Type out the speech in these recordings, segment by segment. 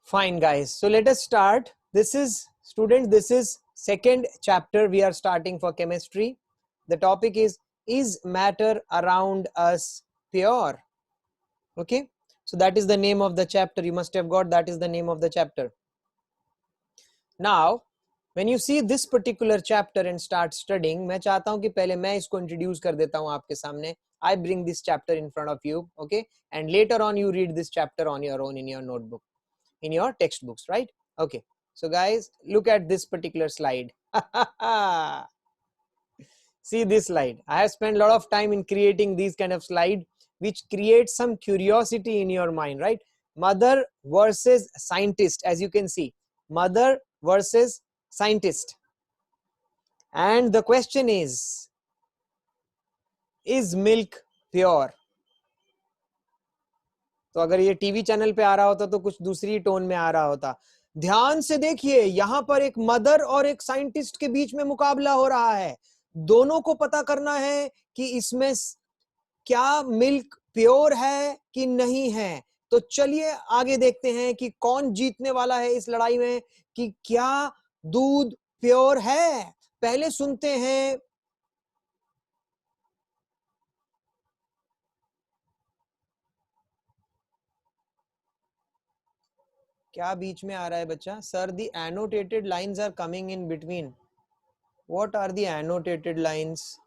Fine, guys. So let us start. This is, students, this is second chapter we are starting for chemistry. The topic is matter around us pure? Okay. So that is the name of the chapter. You must have got that is the name of the chapter. Now, when you see this particular chapter and start studying, मैं चाहता हूं कि पहले मैं इसको introduce कर देता हूं आपके सामने. I bring this chapter in front of you, okay? And later on you read this chapter on your own in your notebook, in your textbooks, right? Okay. So guys, look at this particular slide. See this slide. I have spent a lot of time in creating these kind of slide which create some curiosity in your mind, right? Mother versus scientist, as you can see. Mother versus scientist. And the question is milk pure? तो अगर ये TV channel पे आ रहा होता तो कुछ दूसरी tone में आ रहा होता. ध्यान से देखिए, यहां पर एक मदर और एक साइंटिस्ट के बीच में मुकाबला हो रहा है. दोनों को पता करना है कि इसमें क्या मिल्क प्योर है कि नहीं है. तो चलिए आगे देखते हैं कि कौन जीतने वाला है इस लड़ाई में, कि क्या दूध प्योर है. पहले सुनते हैं क्या बीच में आ रहा है बच्चा. Sir, the annotated lines are coming in between. What are the annotated lines?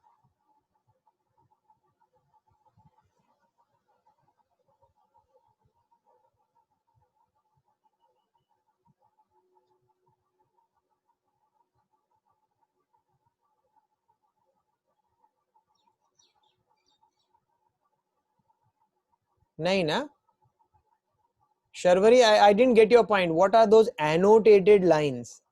नहीं ना Sharvari, I didn't get your point. What are those annotated lines?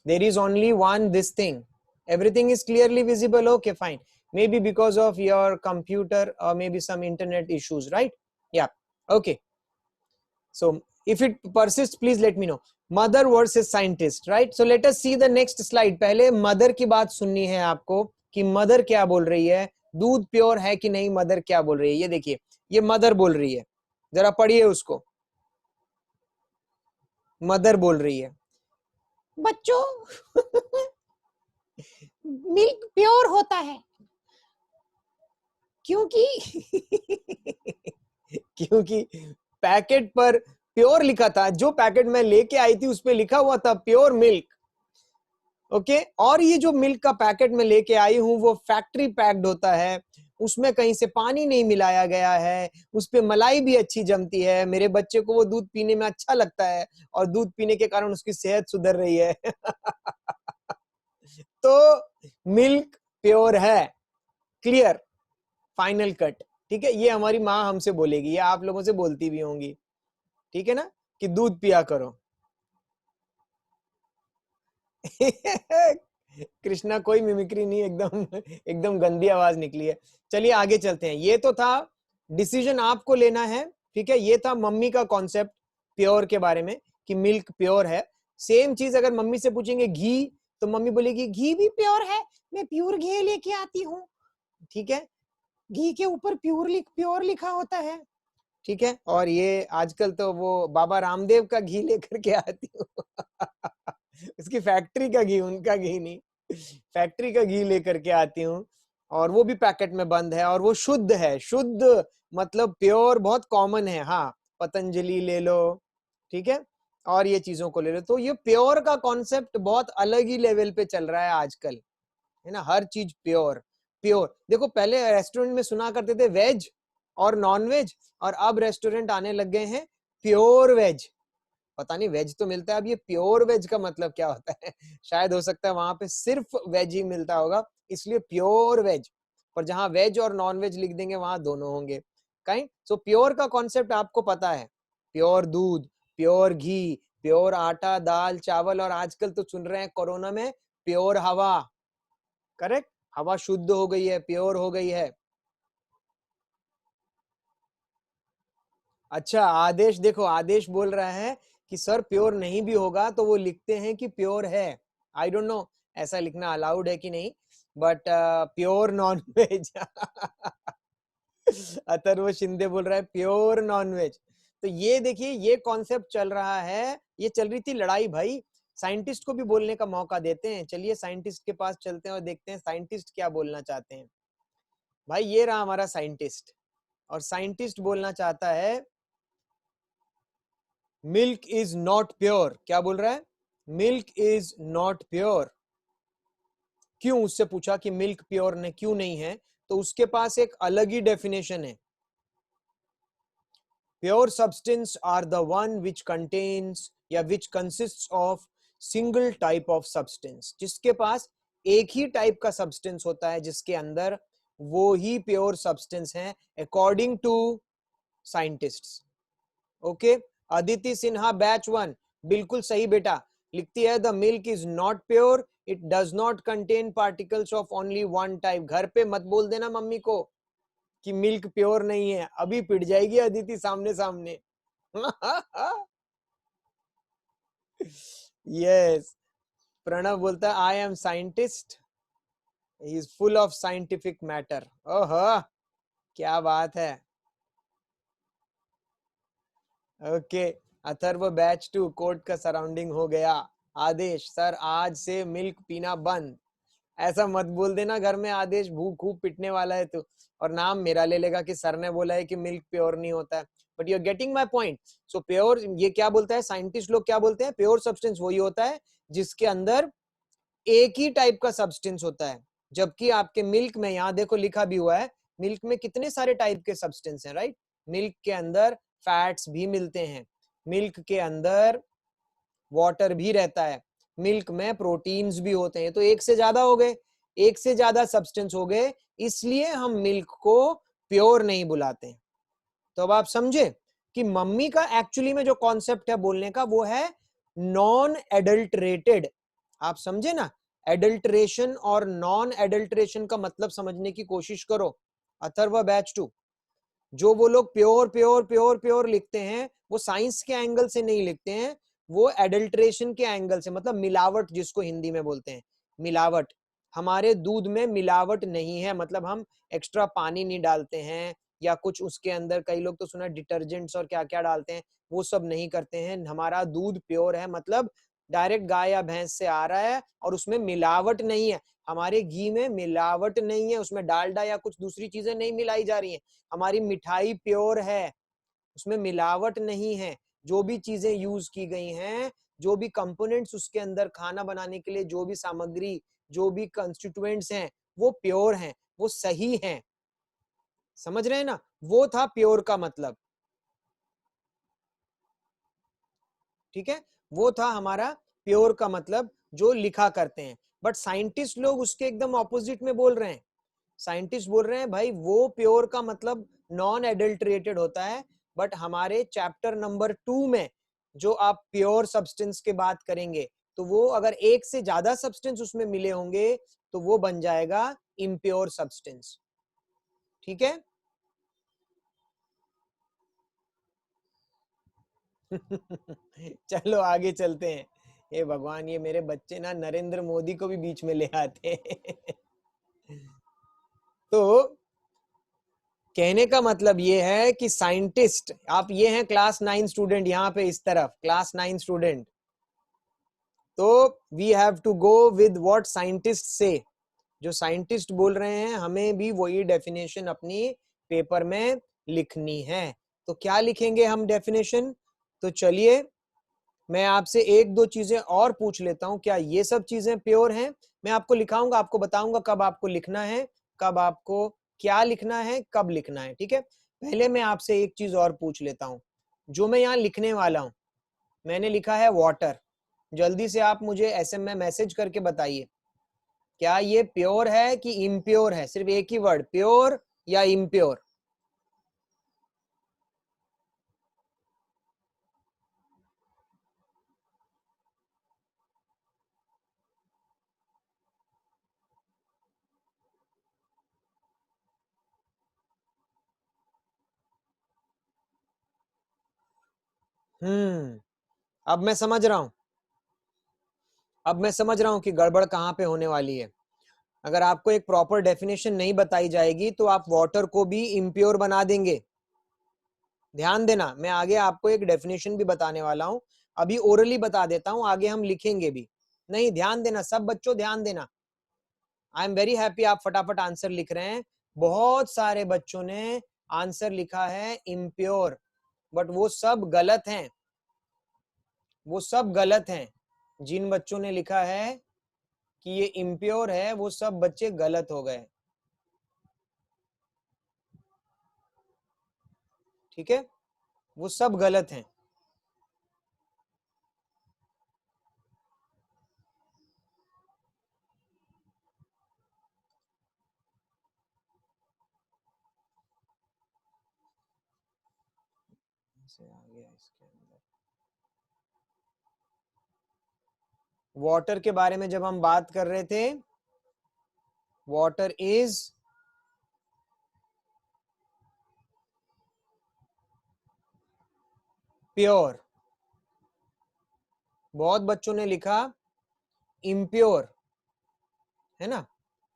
There is only one this thing. Everything is clearly visible. Okay, fine. Maybe because of your computer or maybe some internet issues, right? Yeah. Okay. So if it persists, please let me know. Mother versus scientist, right? So let us see the next slide. पहले mother की बात सुननी है आपको कि mother क्या बोल रही है. दूध प्योर है कि नहीं, मदर क्या बोल रही है. ये देखिए, ये मदर बोल रही है. जरा पढ़िए उसको. मदर बोल रही है, बच्चों मिल्क प्योर होता है क्योंकि क्योंकि पैकेट पर प्योर लिखा था. जो पैकेट मैं लेके आई थी उस पे लिखा हुआ था प्योर मिल्क. ओके. और ये जो मिल्क का पैकेट मैं लेके आई हूं वो फैक्ट्री पैक्ड होता है. उसमें कहीं से पानी नहीं मिलाया गया है. उस पे मलाई भी अच्छी जमती है. मेरे बच्चे को वो दूध पीने में अच्छा लगता है और दूध पीने के कारण उसकी सेहत सुधर रही है. तो मिल्क प्योर है. Clear, final cut. ठीक है, ये हमारी माँ हमसे बोलेगी, ये आप लोगों से बोलती भी होंगी. ठीक है ना, कि दूध पिया करो. कृष्णा, कोई मिमिक्री नहीं, एकदम गंदी आवाज निकली है. चलिए आगे चलते हैं. ये तो था डिसीजन आपको लेना है. ठीक है, ये था मम्मी का कॉन्सेप्ट प्योर के बारे में कि मिल्क प्योर है. सेम चीज अगर मम्मी से पूछेंगे घी, तो मम्मी बोलेगी घी भी प्योर है, मैं प्योर घी लेके आती हूँ. ठीक है, घी के ऊपर प्योर लिखा होता है. ठीक है, और ये आजकल तो वो बाबा रामदेव का घी लेकर के आती हूँ. उसकी फैक्ट्री का घी, उनका घी नहीं, फैक्ट्री का घी लेकर के आती हूँ. और वो भी पैकेट में बंद है और वो शुद्ध है. शुद्ध मतलब प्योर बहुत कॉमन है. हाँ, पतंजलि ले लो, ठीक है, और ये चीजों को ले लो. तो ये प्योर का कॉन्सेप्ट बहुत अलग ही लेवल पे चल रहा है आजकल, है ना. हर चीज प्योर प्योर. देखो, पहले रेस्टोरेंट में सुना करते थे वेज और नॉन वेज, और अब रेस्टोरेंट आने लग गए हैं प्योर वेज. पता नहीं, वेज तो मिलता है, अब ये प्योर वेज का मतलब क्या होता है. शायद हो सकता है वहां पे सिर्फ वेज ही मिलता होगा, इसलिए प्योर वेज. पर जहां वेज और नॉन वेज लिख देंगे वहां दोनों होंगे. काइंड. सो प्योर का कॉन्सेप्ट आपको पता है. प्योर दूध, प्योर घी, प्योर आटा दाल चावल, और आजकल तो सुन रहे हैं कोरोना में प्योर हवा. करेक्ट, हवा शुद्ध हो गई है, प्योर हो गई है. अच्छा, आदेश देखो, आदेश बोल रहा है कि सर प्योर नहीं भी होगा तो वो लिखते हैं कि प्योर है. आई डोंट नो ऐसा लिखना अलाउड है कि नहीं, but pure non veg. Atharva Shinde बोल रहा है प्योर नॉन वेज. तो ये देखिए, ये कॉन्सेप्ट चल रहा है, ये चल रही थी लड़ाई भाई। साइंटिस्ट को भी बोलने का मौका देते हैं। चलिए साइंटिस्ट के पास चलते हैं और देखते हैं साइंटिस्ट क्या बोलना चाहते हैं। भाई ये रहा हमारा साइंटिस्ट, और साइंटिस्ट बोलना चाहता है मिल्क इज नॉट प्योर। क्या बोल रहा है? Milk is not pure. क्यों? उससे पूछा कि मिल्क प्योर ने क्यों नहीं है, तो उसके पास एक अलग ही डेफिनेशन है। Pure substance are the one which contains या which consists of single type of substance. जिसके पास एक ही टाइप का सब्सटेंस होता है, जिसके अंदर वो ही प्योर सब्सटेंस है according to scientists. Okay, Aditi Sinha batch 1 बिल्कुल सही बेटा, लिखती है the milk is not pure, it does not contain particles of only one type. घर पे मत बोल देना मम्मी को कि मिल्क प्योर नहीं है, अभी पिट जाएगी अदिति सामने सामने। यस, प्रणव बोलता है I am scientist, he is full of scientific matter. Oh क्या बात है। ओके, अथर्व बैच 2 कोर्ट का सराउंडिंग हो गया। आदेश सर आज से मिल्क पीना बंद। ऐसा मत बोल देना घर में, आदेश भूख खूब पिटने वाला है तू, और नाम मेरा ले लेगा कि सर ने बोला है कि मिल्क प्योर नहीं होता है। But you are getting my point. So pure, ये क्या बोलता है साइंटिस्ट लोग, क्या बोलते हैं? प्योर सब्सटेंस वही होता है जिसके अंदर एक ही टाइप का सब्सटेंस होता है। जबकि आपके मिल्क में, यहाँ देखो लिखा भी हुआ है, मिल्क में कितने सारे टाइप के सब्सटेंस हैं, राइट? मिल्क के अंदर फैट्स भी मिलते हैं, मिल्क के अंदर वाटर भी रहता है, मिल्क में प्रोटीन्स भी होते हैं। तो एक से ज्यादा हो गए, एक से ज्यादा सब्सटेंस हो गए, इसलिए हम मिल्क को प्योर नहीं बुलाते। तो अब आप समझे कि मम्मी का एक्चुअली में जो कॉन्सेप्ट है बोलने का, वो है नॉन एडल्टरेटेड। आप समझे ना? एडल्ट्रेशन और नॉन एडल्ट्रेशन का मतलब समझने की कोशिश करो। अथर्व बैच 2, जो वो लोग प्योर प्योर प्योर प्योर लिखते हैं, वो साइंस के एंगल से नहीं लिखते हैं, वो एडल्ट्रेशन के एंगल से, मतलब मिलावट जिसको हिंदी में बोलते हैं। मिलावट, हमारे दूध में मिलावट नहीं है, मतलब हम एक्स्ट्रा पानी नहीं डालते हैं, या कुछ उसके अंदर कई लोग तो सुना डिटर्जेंट्स और क्या क्या डालते हैं, वो सब नहीं करते हैं। हमारा दूध प्योर है, मतलब डायरेक्ट गाय या भैंस से आ रहा है और उसमें मिलावट नहीं है। हमारे घी में मिलावट नहीं है, उसमें डालडा या कुछ दूसरी चीजें नहीं मिलाई जा रही हैं। हमारी मिठाई प्योर है, उसमें मिलावट नहीं है। जो भी चीजें यूज की गई हैं, जो भी कंपोनेंट्स उसके अंदर खाना बनाने के लिए, जो भी सामग्री, जो भी कंस्टिट्यूएंट्स हैं, वो प्योर हैं, वो सही हैं। समझ रहे हैं ना? वो था प्योर का मतलब। ठीक है, वो था हमारा प्योर का मतलब जो लिखा करते हैं। बट साइंटिस्ट लोग उसके एकदम ऑपोजिट में बोल रहे हैं। साइंटिस्ट बोल रहे हैं भाई वो प्योर का मतलब नॉन एडल्टरेटेड होता है। बट हमारे चैप्टर नंबर 2 में जो आप प्योर सब्सटेंस के बात करेंगे, तो वो अगर एक से ज्यादा सब्सटेंस उसमें मिले होंगे तो वो बन जाएगा इम्प्योर सब्सटेंस। ठीक है। चलो आगे चलते हैं। हे भगवान, ये मेरे बच्चे ना नरेंद्र मोदी को भी बीच में ले आते हैं। तो कहने का मतलब ये है कि साइंटिस्ट, आप ये हैं क्लास 9 स्टूडेंट, यहाँ पे इस तरफ क्लास 9 स्टूडेंट, तो we have to go with what scientist से। जो साइंटिस्ट बोल रहे हैं हमें भी वही डेफिनेशन अपनी पेपर में लिखनी है। तो क्या लिखेंगे हम डेफिनेशन? तो चलिए मैं आपसे एक दो चीजें और पूछ लेता हूं, क्या ये सब चीजें प्योर हैं? मैं आपको लिखाऊंगा, आपको बताऊंगा कब आपको लिखना है, कब आपको क्या लिखना है, कब लिखना है। ठीक है, पहले मैं आपसे एक चीज और पूछ लेता हूं। जो मैं यहाँ लिखने वाला हूं, मैंने लिखा है वाटर। जल्दी से आप मुझे एसएम में मैसेज करके बताइए, क्या ये प्योर है कि इम्प्योर है? सिर्फ एक ही वर्ड, प्योर या इम्प्योर। अब मैं समझ रहा हूं, अब मैं समझ रहा हूं कि गड़बड़ कहां पे होने वाली है। अगर आपको एक प्रॉपर डेफिनेशन नहीं बताई जाएगी तो आप वाटर को भी इम्प्योर बना देंगे। ध्यान देना, मैं आगे आपको एक डेफिनेशन भी बताने वाला हूं, अभी ओरली बता देता हूं, आगे हम लिखेंगे भी। नहीं, ध्यान देना सब बच्चों, ध्यान देना। आई एम वेरी हैप्पी आप फटाफट आंसर लिख रहे हैं। बहुत सारे बच्चों ने आंसर लिखा है इम्प्योर, बट वो सब गलत हैं, वो सब गलत हैं। जिन बच्चों ने लिखा है कि ये इम्प्योर है, वो सब बच्चे गलत हो गए। ठीक है, वो सब गलत हैं। वाटर के बारे में जब हम बात कर रहे थे, वाटर इज प्योर, बहुत बच्चों ने लिखा इम्प्योर, है ना।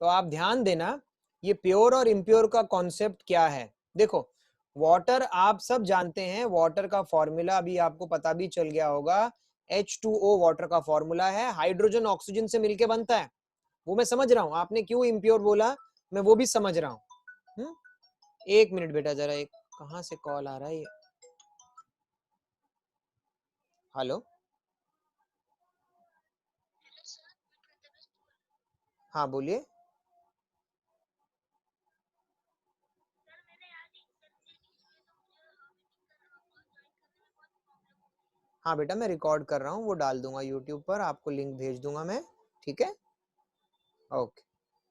तो आप ध्यान देना, ये प्योर और इम्प्योर का कॉन्सेप्ट क्या है। देखो, वाटर आप सब जानते हैं, वाटर का फॉर्मूला अभी आपको पता भी चल गया होगा, H2O वाटर का फॉर्मूला है, हाइड्रोजन ऑक्सीजन से मिलके बनता है। वो मैं समझ रहा हूं, आपने क्यों इम्प्योर बोला मैं वो भी समझ रहा हूं। एक मिनट बेटा, जरा एक कहां से कॉल आ रहा है ये। हेलो, हाँ बोलिए। हाँ बेटा, मैं रिकॉर्ड कर रहा हूँ, वो डाल दूंगा यूट्यूब पर, आपको लिंक भेज दूंगा मैं, ठीक है। ओके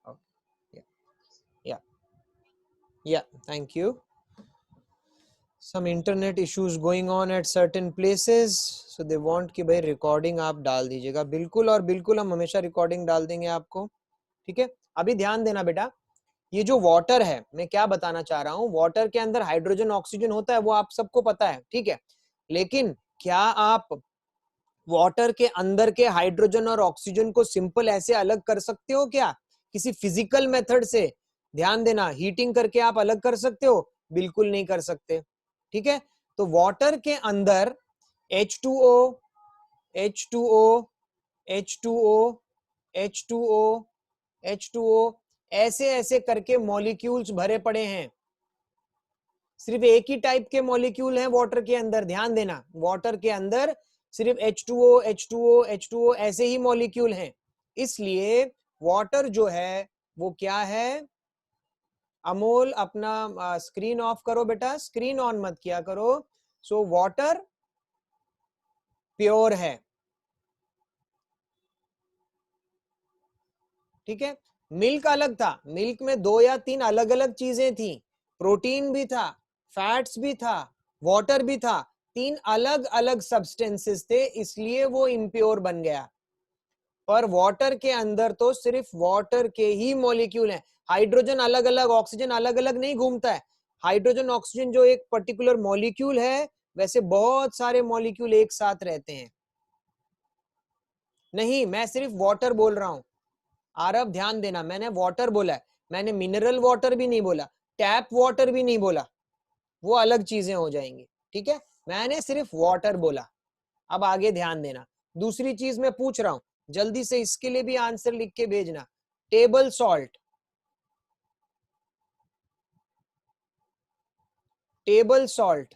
ओके, या या thank you. some internet issues going on at certain places, so they want कि भाई रिकॉर्डिंग आप डाल दीजिएगा। बिल्कुल, और बिल्कुल हम हमेशा रिकॉर्डिंग डाल देंगे आपको, ठीक है। अभी ध्यान देना बेटा, ये जो वाटर है, मैं क्या बताना चाह रहा हूँ, वाटर के अंदर हाइड्रोजन ऑक्सीजन होता है, वो आप सबको पता है, ठीक है। लेकिन क्या आप वाटर के अंदर के हाइड्रोजन और ऑक्सीजन को सिंपल ऐसे अलग कर सकते हो क्या, किसी फिजिकल मेथड से? ध्यान देना, हीटिंग करके आप अलग कर सकते हो? बिल्कुल नहीं कर सकते, ठीक है। तो वाटर के अंदर H2O, H2O, H2O, H2O, H2O, ऐसे ऐसे करके मॉलिक्यूल्स भरे पड़े हैं। सिर्फ एक ही टाइप के मॉलिक्यूल हैं वाटर के अंदर, ध्यान देना, वाटर के अंदर सिर्फ H2O, H2O, H2O ऐसे ही मॉलिक्यूल हैं। इसलिए वाटर जो है वो क्या है, अमोल अपना स्क्रीन ऑफ करो बेटा, स्क्रीन ऑन मत किया करो। सो वाटर प्योर है, ठीक है। मिल्क अलग था, मिल्क में 2 या 3 अलग अलग चीजें थी, प्रोटीन भी था, फैट्स भी था, वाटर भी था, 3 अलग अलग सब्सटेंसेस थे, इसलिए वो इम्प्योर बन गया। पर वाटर के अंदर तो सिर्फ वाटर के ही मॉलिक्यूल हैं, हाइड्रोजन अलग अलग, ऑक्सीजन अलग अलग नहीं घूमता है। हाइड्रोजन ऑक्सीजन जो एक पर्टिकुलर मॉलिक्यूल है, वैसे बहुत सारे मॉलिक्यूल एक साथ रहते हैं। नहीं, मैं सिर्फ वाटर बोल रहा हूं आरव, ध्यान देना, मैंने वाटर बोला है, मैंने मिनरल वाटर भी नहीं बोला, टैप वाटर भी नहीं बोला, वो अलग चीजें हो जाएंगी, ठीक है। मैंने सिर्फ वाटर बोला। अब आगे ध्यान देना, दूसरी चीज मैं पूछ रहा हूं, जल्दी से इसके लिए भी आंसर लिख के भेजना। Table salt, table salt,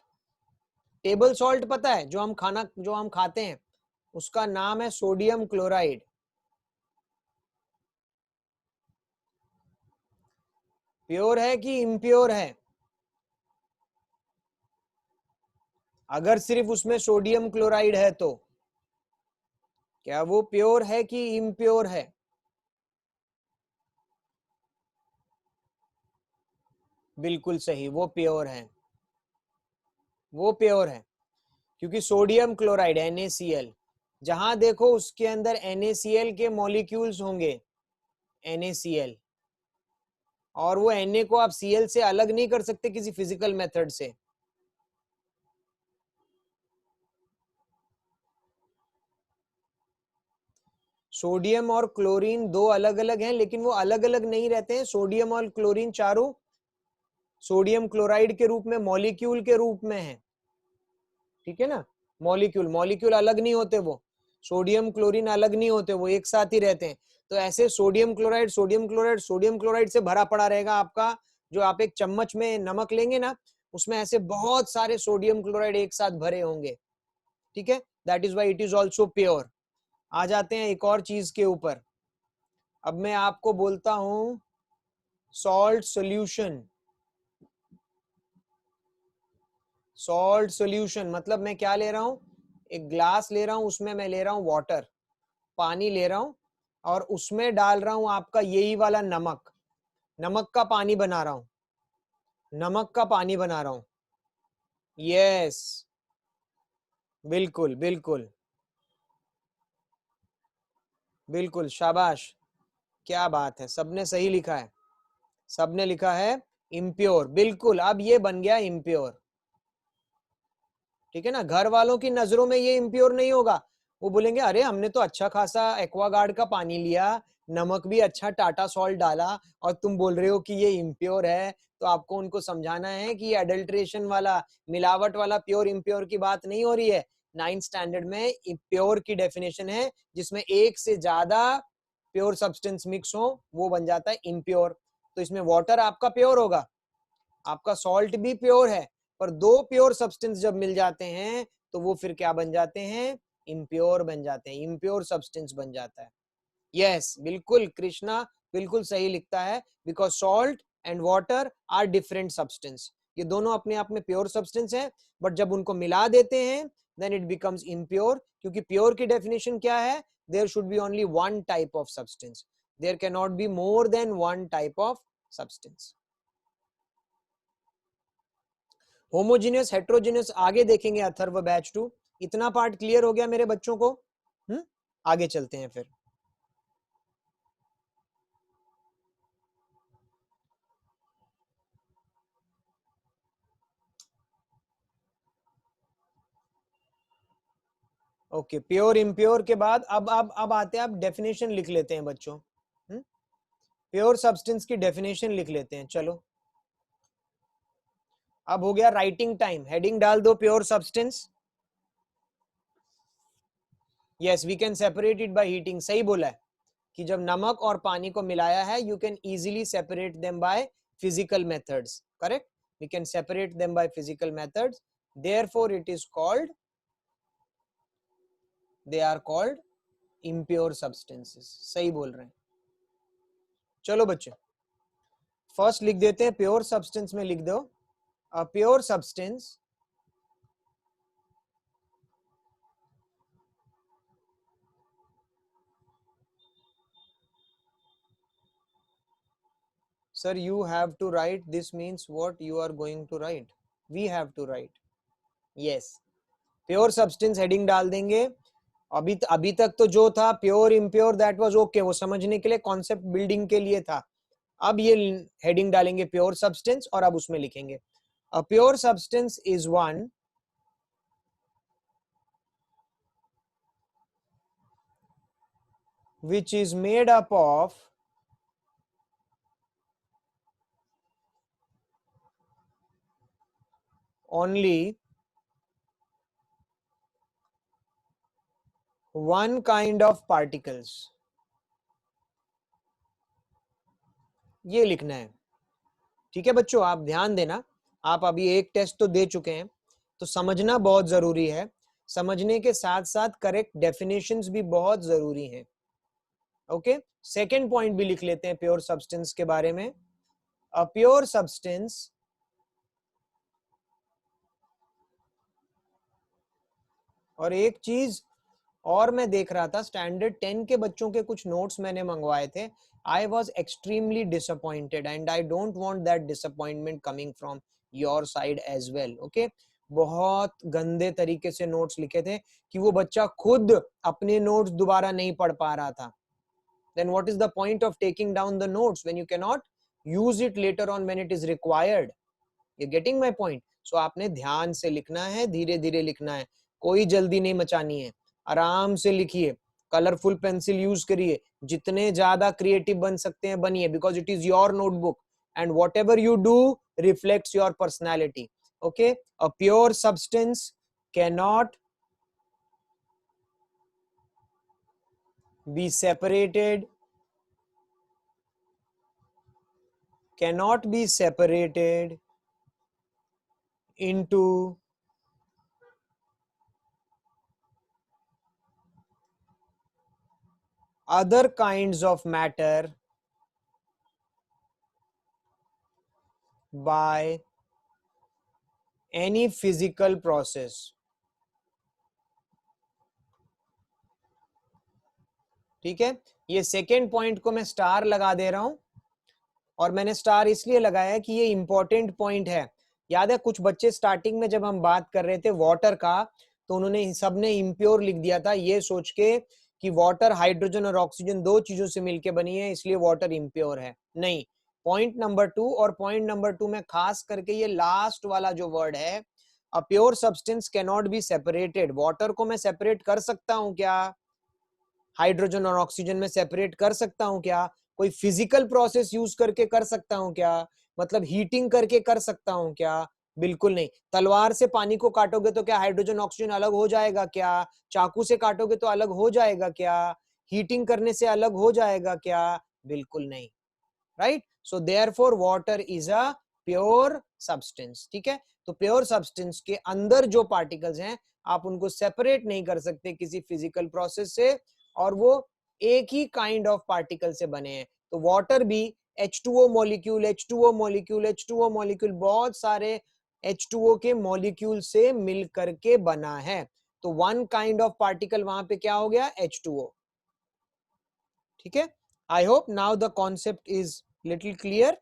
table salt पता है, जो हम खाते हैं, उसका नाम है सोडियम क्लोराइड। प्योर है कि इम्प्योर है? अगर सिर्फ उसमें सोडियम क्लोराइड है तो क्या वो प्योर है कि इम्प्योर है? बिल्कुल सही, वो प्योर है, वो प्योर है, क्योंकि सोडियम क्लोराइड NaCl, जहां देखो उसके अंदर NaCl के मॉलिक्यूल्स होंगे, NaCl, और वो Na को आप Cl से अलग नहीं कर सकते किसी फिजिकल मेथड से। सोडियम और क्लोरीन 2 अलग अलग हैं, लेकिन वो अलग अलग नहीं रहते हैं, सोडियम और क्लोरीन चारों सोडियम क्लोराइड के रूप में, मॉलिक्यूल के रूप में है, ठीक है ना, मॉलिक्यूल, मॉलिक्यूल अलग नहीं होते, वो सोडियम क्लोरीन अलग नहीं होते, वो एक साथ ही रहते हैं। तो ऐसे sodium chloride, sodium chloride, sodium chloride से भरा पड़ा रहेगा आपका, जो आप एक चम्मच में नमक लेंगे ना, उसमें ऐसे बहुत सारे सोडियम क्लोराइड एक साथ भरे होंगे, ठीक है, that is why it is also pure. आ जाते हैं एक और चीज के ऊपर। अब मैं आपको बोलता हूं सॉल्ट सॉल्यूशन। सॉल्ट सॉल्यूशन मतलब मैं क्या ले रहा हूं, एक ग्लास ले रहा हूं, उसमें मैं ले रहा हूं वाटर, पानी ले रहा हूं, और उसमें डाल रहा हूं आपका यही वाला नमक, नमक का पानी बना रहा हूं, नमक का पानी बना रहा हूं। यस, बिल्कुल बिल्कुल बिल्कुल, शाबाश, क्या बात है, सबने सही लिखा है, सबने लिखा है इम्प्योर, बिल्कुल, अब ये बन गया इम्प्योर, ठीक है ना। घर वालों की नजरों में ये इम्प्योर नहीं होगा, वो बोलेंगे अरे हमने तो अच्छा खासा एक्वागार्ड का पानी लिया, नमक भी अच्छा टाटा सॉल्ट डाला, और तुम बोल रहे हो कि ये इम्प्योर है। तो आपको उनको समझाना है कि ये एडल्ट्रेशन वाला, मिलावट वाला प्योर इम्प्योर की बात नहीं हो रही है। 9th स्टैंडर्ड में प्योर की डेफिनेशन है, जिसमें एक से ज्यादा प्योर सब्सटेंस मिक्स हो, वो बन जाता है इम्प्योर। तो इसमें वाटर आपका प्योर होगा, आपका सॉल्ट भी प्योर है, पर दो प्योर सब्सटेंस जब मिल जाते हैं तो वो फिर क्या बन जाते हैं, इम्प्योर बन जाते हैं, इम्प्योर सब्सटेंस बन जाता है। यस, बिल्कुल कृष्णा, बिल्कुल सही लिखता है, because salt and water are different substance, ये दोनों अपने आप में प्योर सब्सटेंस है, बट जब उनको मिला देते हैं देन इट बिकम्स इम्प्योर, क्योंकि प्योर की डेफिनेशन क्या है, there should be only one type of substance, there can not be more than one type of substance. Homogeneous, heterogeneous आगे देखेंगे अथर्व बैच 2। इतना पार्ट क्लियर हो गया मेरे बच्चों को? आगे चलते हैं फिर। ओके, प्योर इम्प्योर के बाद अब आते हैं, अब डेफिनेशन लिख लेते हैं बच्चों। प्योर सब्सटेंस की डेफिनेशन लिख लेते हैं, चलो। अब हो गया राइटिंग टाइम, हेडिंग डाल दो pure substance. Yes, we can separate it by heating, सही बोला है कि जब नमक और पानी को मिलाया है, you can easily separate them by physical methods, correct, we can separate them by physical methods, therefore it is called, they are called impure substances, सही बोल रहे हैं। चलो बच्चे, फर्स्ट लिख देते हैं, प्योर सब्सटेंस में लिख दो, a pure substance sir, you have to write, this means what you are going to write, we have to write, yes, pure substance heading डाल देंगे। अभी तक तो जो था pure impure that was okay, वो समझने के लिए, कॉन्सेप्ट बिल्डिंग के लिए था। अब ये हेडिंग डालेंगे प्योर सब्सटेंस, और अब उसमें लिखेंगे a pure substance is one which is made up of only one kind of particles, ये लिखना है, ठीक है बच्चों, आप ध्यान देना, आप अभी एक टेस्ट तो दे चुके हैं, तो समझना बहुत जरूरी है, समझने के साथ साथ करेक्ट डेफिनेशंस भी बहुत जरूरी हैं। ओके, सेकंड पॉइंट भी लिख लेते हैं प्योर सब्सटेंस के बारे में, अ प्योर सब्सटेंस और एक चीज और मैं देख रहा था, स्टैंडर्ड 10 के बच्चों के कुछ नोट्स मैंने मंगवाए थे, I was extremely disappointed and I don't want that disappointment coming from your side as well, okay. बहुत गंदे तरीके से नोट्स लिखे थे कि वो बच्चा खुद अपने नोट्स दोबारा नहीं पढ़ पा रहा था। then what is the point of taking down the notes when you cannot use it later on when it is required? you getting my point? so आपने ध्यान से लिखना है, धीरे धीरे लिखना है, कोई जल्दी नहीं मचानी है, आराम से लिखिए, कलरफुल पेंसिल यूज करिए, जितने ज्यादा क्रिएटिव बन सकते हैं बनिए, because it is your notebook and what ever you do reflects your personality. Okay, a pure substance cannot be separated, into other kinds of matter by any physical process. ठीक है, ये सेकेंड पॉइंट को मैं star लगा दे रहा हूं, और मैंने स्टार इसलिए लगाया कि ये इंपॉर्टेंट पॉइंट है। याद है कुछ बच्चे स्टार्टिंग में जब हम बात कर रहे थे वाटर का, तो उन्होंने सबने इम्प्योर लिख दिया था, ये सोच के कि वाटर हाइड्रोजन और ऑक्सीजन दो चीजों से मिलकर बनी है इसलिए वाटर इम्प्योर है। नहीं, पॉइंट नंबर 2 और पॉइंट नंबर 2 में खास करके ये लास्ट वाला जो वर्ड है, a pure substance can not be separated. Water को मैं सेपरेट कर सकता हूं क्या? हाइड्रोजन और ऑक्सीजन में सेपरेट कर सकता हूं क्या? कोई फिजिकल प्रोसेस यूज करके कर सकता हूं क्या? मतलब हीटिंग करके कर सकता हूं क्या? बिल्कुल नहीं। तलवार से पानी को काटोगे तो क्या हाइड्रोजन ऑक्सीजन अलग हो जाएगा क्या? चाकू से काटोगे तो अलग हो जाएगा क्या? हीटिंग करने से अलग हो जाएगा क्या? बिल्कुल नहीं। Right, so therefore water is a pure substance. ठीक है, तो प्योर सब्सटेंस के अंदर जो पार्टिकल्स हैं आप उनको सेपरेट नहीं कर सकते किसी फिजिकल प्रोसेस से, और वो एक ही काइंड ऑफ पार्टिकल से बने हैं। तो वाटर भी H2O molecule, H2O molecule, H2O molecule, बहुत सारे H2O के मॉलिक्यूल से मिल करके बना है। तो वन काइंड ऑफ पार्टिकल वहां पे क्या हो गया? H2O। ठीक है, I hope now the concept is little clear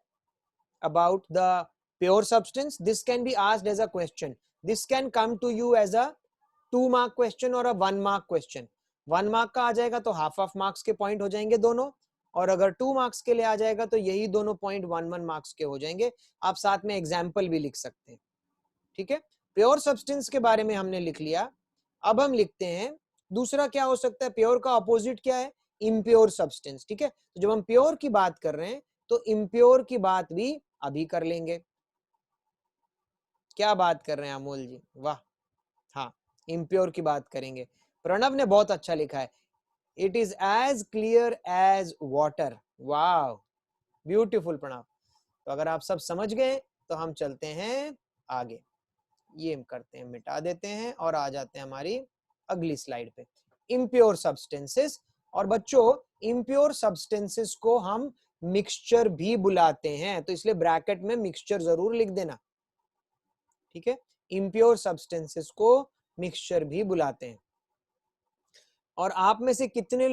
about the pure substance. This can be asked as a question. This can come to you as a 2 mark question or a 1 mark question. 1 mark का आ जाएगा तो half marks के point हो जाएंगे दोनों, और अगर 2 marks के लिए आ जाएगा तो यही दोनों पॉइंट 1 marks के हो जाएंगे। आप साथ में एग्जाम्पल भी लिख सकते हैं। ठीक है, प्योर सब्सटेंस के बारे में हमने लिख लिया। अब हम लिखते हैं दूसरा क्या हो सकता है। प्योर का अपोजिट क्या है? Impure substance. ठीक है, तो जब हम प्योर की बात कर रहे हैं तो इम्प्योर की बात भी अभी कर लेंगे। क्या बात कर रहे हैं अमोल जी? वाह, हाँ, इम्प्योर की बात करेंगे। प्रणव ने बहुत अच्छा लिखा है, it is as clear as water. वाह, ब्यूटीफुल प्रणव। तो अगर आप सब समझ गए तो हम चलते हैं आगे। ये करते हैं, मिटा देते हैं और आ जाते हैं हमारी अगली स्लाइड पे, इम्प्योर सब्सटेंसेस। और बच्चों, इम्प्योर सब्सटेंसेस को हम मिक्सचर भी बुलाते हैं, तो इसलिए ब्रैकेट में मिक्सचर जरूर लिख देना। ठीक है, इम्प्योर सब्सटेंसेस को मिक्सचर भी बुलाते हैं। और आप में से कितने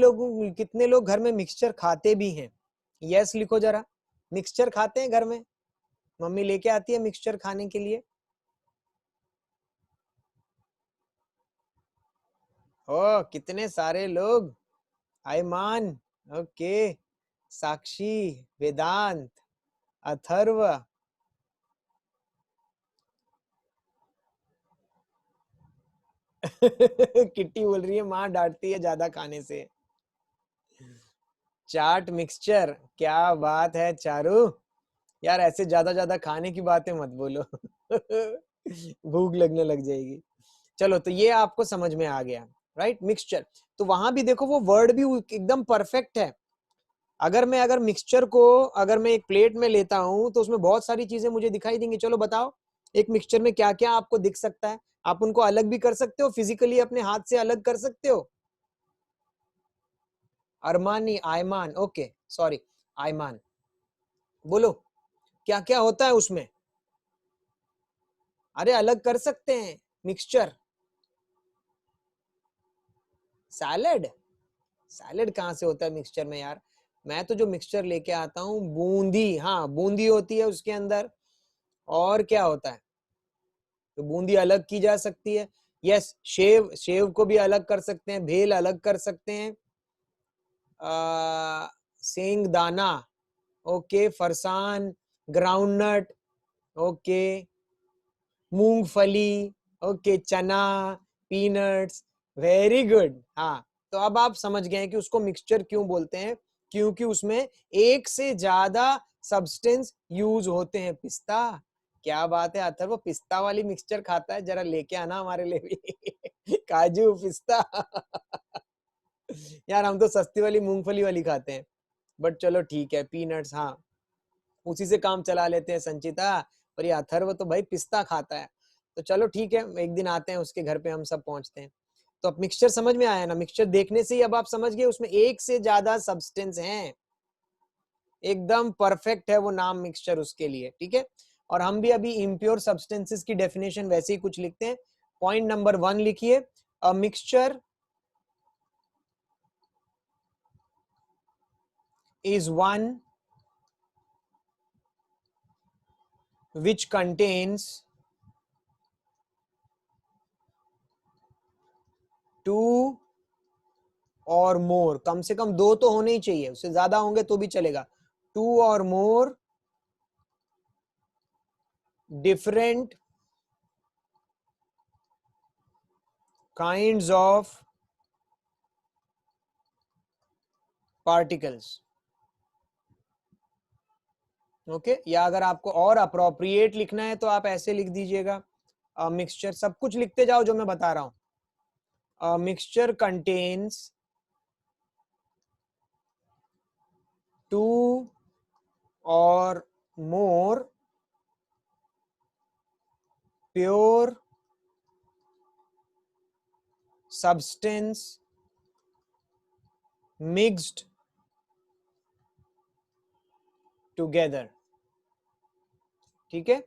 लोग घर में मिक्सचर खाते भी हैं? यस लिखो जरा। मिक्सचर खाते हैं घर में? मम्मी लेके आती है मिक्सचर खाने के लिए? ओ, कितने सारे लोग। आयमान, ओके, साक्षी, वेदांत, अथर्व। किट्टी बोल रही है माँ डांटती है ज्यादा खाने से। चाट मिक्सचर, क्या बात है चारू। यार ऐसे ज्यादा ज्यादा खाने की बातें मत बोलो। भूख लगने लग जाएगी। चलो, तो ये आपको समझ में आ गया, राइट? मिक्सचर, तो वहां भी देखो वो वर्ड भी एकदम परफेक्ट है। अगर मिक्सचर को अगर मैं एक प्लेट में लेता हूं तो उसमें बहुत सारी चीजें मुझे दिखाई देंगी। चलो बताओ, एक मिक्सचर में क्या क्या आपको दिख सकता है? आप उनको अलग भी कर सकते हो, फिजिकली अपने हाथ से अलग कर सकते हो। Armani, Ayman, okay, sorry, Ayman, बोलो क्या क्या होता है उसमें? अरे अलग कर सकते हैं मिक्सचर। सैलेड, सैलेड कहाँ से होता है मिक्सचर में यार? मैं तो जो मिक्सचर लेके आता हूँ बूंदी, हाँ बूंदी होती है उसके अंदर। और क्या होता है? तो बूंदी अलग की जा सकती है। यस, शेव, शेव को भी अलग कर सकते हैं, भेल अलग कर सकते हैं। सेंग दाना, ओके, फरसान, ग्राउंडनट, ओके, मूंगफली, ओके, चना, पीनट्स, वेरी गुड। हाँ, तो अब आप समझ गए कि उसको मिक्सचर क्यों बोलते हैं, क्योंकि उसमें एक से ज्यादा सब्सटेंस यूज होते हैं। पिस्ता, क्या बात है अथर्व, वो पिस्ता वाली मिक्सचर खाता है, जरा लेके आना हमारे लिए भी काजू पिस्ता यार हम तो सस्ती वाली मूंगफली वाली खाते हैं, बट चलो ठीक है, पीनट्स हाँ उसी से काम चला लेते हैं संचिता। पर ये अथर्व तो भाई पिस्ता खाता है, तो चलो ठीक है, एक दिन आते हैं उसके घर पे, हम सब पहुंचते हैं। तो अब मिक्सचर समझ में आया ना, मिक्सचर देखने से ही अब आप समझ गए उसमें एक से ज्यादा सब्सटेंस हैं, एकदम परफेक्ट है वो नाम मिक्सचर उसके लिए, ठीक है। और हम भी अभी इम्प्योर सब्सटेंसेस की डेफिनेशन वैसे ही कुछ लिखते हैं। पॉइंट नंबर 1 लिखिए, a mixture is one which contains two or more, कम से कम दो तो होने ही चाहिए, उससे ज्यादा होंगे तो भी चलेगा, two or more different kinds of particles। Okay या अगर आपको और अप्रोप्रिएट लिखना है तो आप ऐसे लिख दीजिएगा, मिक्सचर, सब कुछ लिखते जाओ जो मैं बता रहा हूं, mixture contains two or more pure substance mixed together, ठीक है।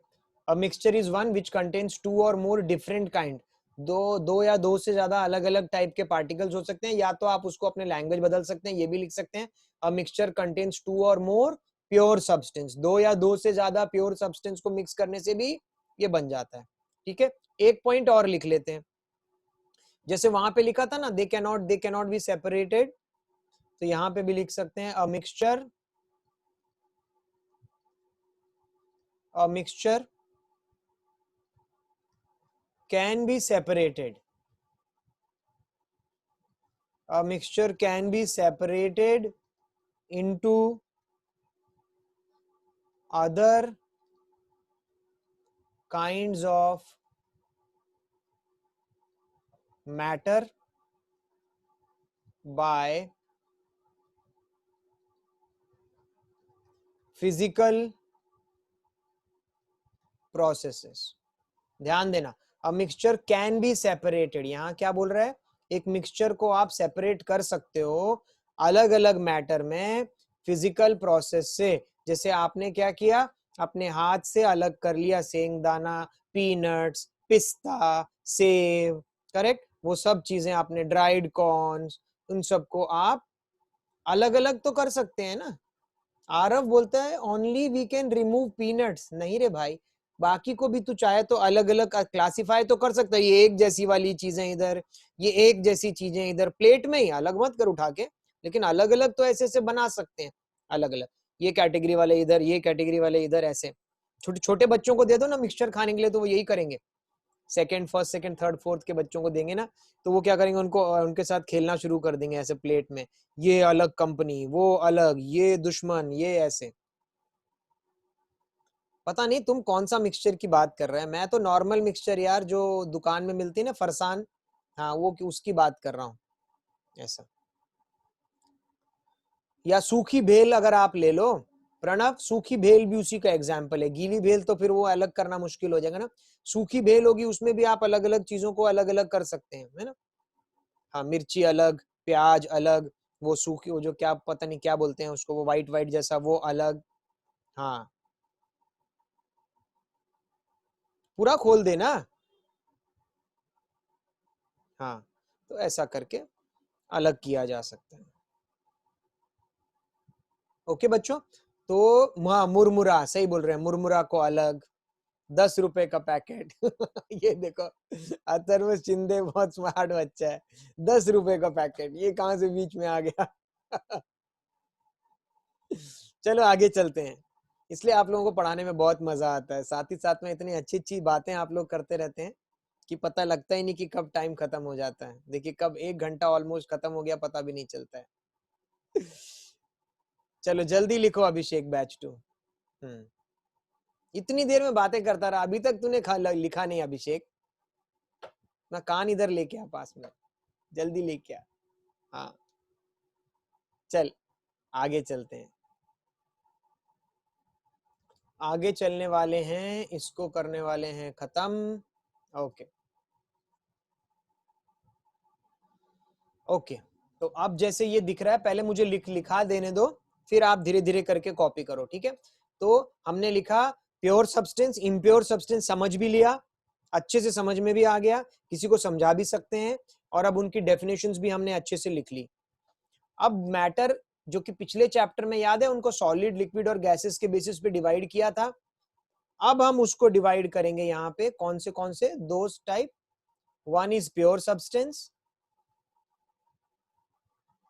A mixture is one which contains two or more different kind, दो या दो से ज्यादा अलग अलग टाइप के पार्टिकल्स हो सकते हैं, या तो आप उसको अपने लैंग्वेज बदल सकते हैं, ये भी लिख सकते हैं A mixture contains two or more pure substance, दो या दो से ज्यादा प्योर सब्सटेंस को मिक्स करने से भी ये बन जाता है, ठीक है। एक पॉइंट और लिख लेते हैं, जैसे वहां पे लिखा था ना दे कैनॉट बी सेपरेटेड, तो यहां पे भी लिख सकते हैं a mixture can be separated, a mixture can be separated into other kinds of matter by physical processes। ध्यान देना, a mixture can be separated, यहां क्या बोल रहा है, एक मिक्सचर को आप सेपरेट कर सकते हो अलग अलग मैटर में फिजिकल प्रोसेस से। जैसे आपने क्या किया, अपने हाथ से अलग कर लिया सेंगदाना, पीनट्स, पिस्ता, सेव, करेक्ट, वो सब चीजें आपने, ड्राइड कॉर्न्स, उन सबको आप अलग अलग तो कर सकते हैं ना। आरव बोलता है only we can remove peanuts, नहीं रे भाई, बाकी को भी तू चाहे तो अलग अलग क्लासिफाई तो कर सकता है, ये एक जैसी वाली चीजें इधर, ये एक जैसी चीजें इधर, प्लेट में ही अलग मत कर उठा के, लेकिन अलग अलग तो ऐसे से बना सकते हैं, अलग अलग, ये कैटेगरी वाले इधर, ये कैटेगरी वाले इधर, ऐसे। छोटे छोटे बच्चों को दे दो ना मिक्सचर खाने के लिए, तो वो यही करेंगे, second first second third fourth के बच्चों को देंगे ना, तो वो क्या करेंगे, उनको उनके साथ खेलना शुरू कर देंगे ऐसे प्लेट में, ये अलग कंपनी, वो अलग, ये दुश्मन, ये ऐसे। पता नहीं तुम कौन सा मिक्सचर की बात कर रहे हैं, मैं तो नॉर्मल मिक्सचर यार जो दुकान में मिलती है ना, फरसान, हाँ वो उसकी बात कर रहा हूँ, ऐसा। या सूखी भेल अगर आप ले लो प्रणव, सूखी भेल भी उसी का एग्जाम्पल है, गीली भेल तो फिर वो अलग करना मुश्किल हो जाएगा ना, सूखी भेल होगी उसमें भी आप अलग अलग चीजों को अलग अलग कर सकते हैं, है ना। हाँ मिर्ची अलग, प्याज अलग, वो सूखी, वो जो क्या पता नहीं क्या बोलते हैं उसको, वो वाइट वाइट जैसा, वो अलग, हाँ पूरा खोल देना, हाँ तो ऐसा करके अलग किया जा सकता है। ओके बच्चों, तो हाँ मुरमुरा, सही बोल रहे हैं, मुरमुरा को अलग, 10 रुपए का पैकेट ये देखो, अथर्व शिंदे बहुत स्मार्ट बच्चा है, 10 रुपए का पैकेट, ये कहां से बीच में आ गया चलो आगे चलते हैं, इसलिए आप लोगों को पढ़ाने में बहुत मजा आता है, साथ ही साथ में इतनी अच्छी अच्छी बातें आप लोग करते रहते हैं कि पता लगता ही नहीं कि कब टाइम खत्म हो जाता है, देखिए कब 1 घंटा ऑलमोस्ट खत्म हो गया पता भी नहीं चलता है चलो जल्दी लिखो अभिषेक बैच 2। इतनी देर में बातें करता रहा, अभी तक तूने लिखा नहीं अभिषेक। ना कान इधर लेके आ पास में, जल्दी लेके आ। हाँ चल आगे चलते हैं, आगे चलने वाले हैं, इसको करने वाले हैं खत्म। ओके ओके, तो अब जैसे ये दिख रहा है, पहले मुझे लिखा देने दो, फिर आप धीरे धीरे करके कॉपी करो, ठीक है। तो हमने लिखा प्योर सब्सटेंस, इम्प्योर सब्सटेंस समझ भी लिया, अच्छे से समझ में भी आ गया, किसी को समझा भी सकते हैं, और अब उनकी डेफिनेशंस भी हमने अच्छे से लिख ली। अब मैटर जो कि पिछले चैप्टर में याद है, उनको सॉलिड, लिक्विड और गैसेस के बेसिस पे डिवाइड किया था। अब हम उसको डिवाइड करेंगे यहाँ पे कौन से दो type. One is pure substance,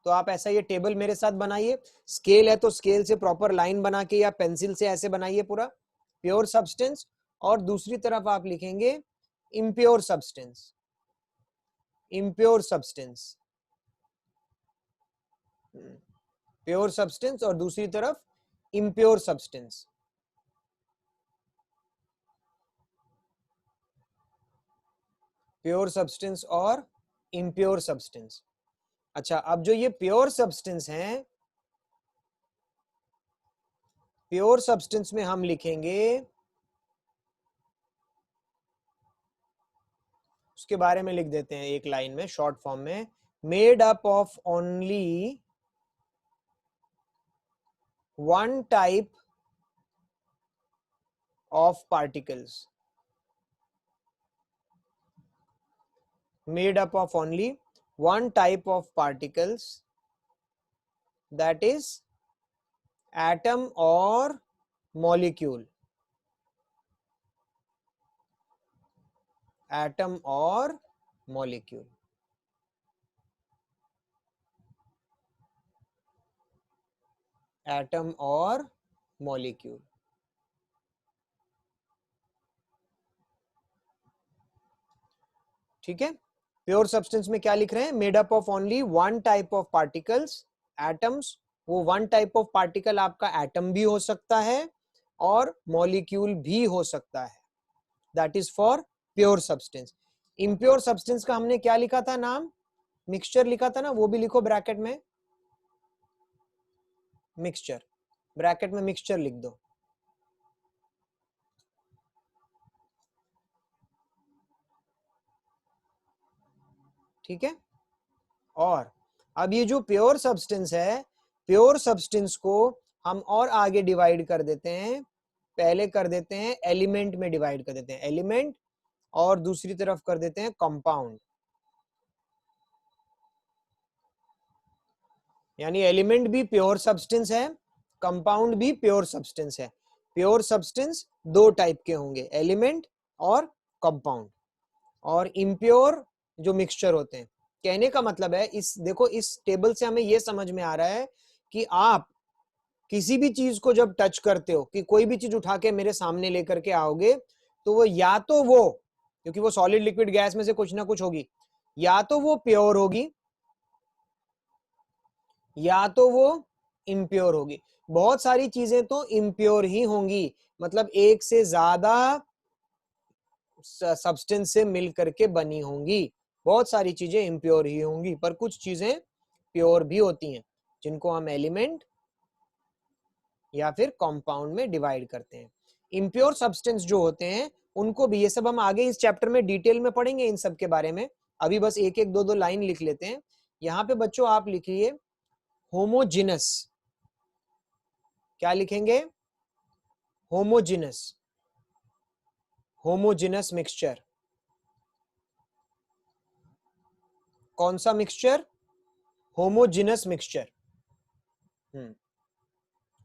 तो आप ऐसा ये टेबल मेरे साथ बनाइए, स्केल है तो स्केल से प्रॉपर लाइन बना के या पेंसिल से ऐसे बनाइए पूरा, प्योर सब्सटेंस। और दूसरी तरफ आप लिखेंगे impure substance, impure substance, pure substance और दूसरी तरफ इम्प्योर सब्सटेंस। प्योर सब्सटेंस और इम्प्योर सब्सटेंस। अच्छा, अब जो ये प्योर सब्सटेंस है, प्योर सब्सटेंस में हम लिखेंगे, उसके बारे में लिख देते हैं एक लाइन में शॉर्ट फॉर्म में, made up of only one type of particles, made up of only one type of particles, that is atom or molecule, atom or molecule, atom or molecule। ठीक है, प्योर सब्सटेंस में क्या लिख रहे हैं, made up of only one type of particles, atoms, वो one type of particle आपका atom भी हो सकता है और मॉलिक्यूल भी हो सकता है, that is for pure substance. Impure substance का हमने क्या लिखा था नाम, मिक्सचर लिखा था ना, वो भी लिखो ब्रैकेट में, मिक्सचर, ब्रैकेट में मिक्सचर लिख दो। ठीक है, और अब ये जो प्योर सब्सटेंस है, प्योर सब्सटेंस को हम और आगे डिवाइड कर देते हैं, पहले कर देते हैं एलिमेंट में डिवाइड कर देते हैं, एलिमेंट, और दूसरी तरफ कर देते हैं कंपाउंड। यानी एलिमेंट भी प्योर सब्सटेंस है, कंपाउंड भी प्योर सब्सटेंस है। प्योर सब्सटेंस दो टाइप के होंगे, एलिमेंट और कंपाउंड, और इम्प्योर जो मिक्सचर होते हैं। कहने का मतलब है, इस देखो इस टेबल से हमें यह समझ में आ रहा है कि आप किसी भी चीज को जब टच करते हो, कि कोई भी चीज उठा के मेरे सामने लेकर के आओगे, तो वो या तो वो, क्योंकि वो सॉलिड लिक्विड गैस में से कुछ ना कुछ होगी, या तो वो प्योर होगी या तो वो इम्प्योर होगी। बहुत सारी चीजें तो इम्प्योर ही होंगी, मतलब एक से ज्यादा सब्सटेंस से मिल करके बनी होंगी। बहुत सारी चीजें इम्प्योर ही होंगी, पर कुछ चीजें प्योर भी होती हैं, जिनको हम एलिमेंट या फिर कंपाउंड में डिवाइड करते हैं। इम्प्योर सब्सटेंस जो होते हैं उनको भी, ये सब हम आगे इस चैप्टर में डिटेल में पढ़ेंगे इन सब के बारे में, अभी बस एक एक दो दो लाइन लिख लेते हैं। यहाँ पे बच्चों आप लिखिए होमोजिनस, क्या लिखेंगे, होमोजिनस, होमोजिनस मिक्सचर। कौन सा mixture, homogeneous mixture,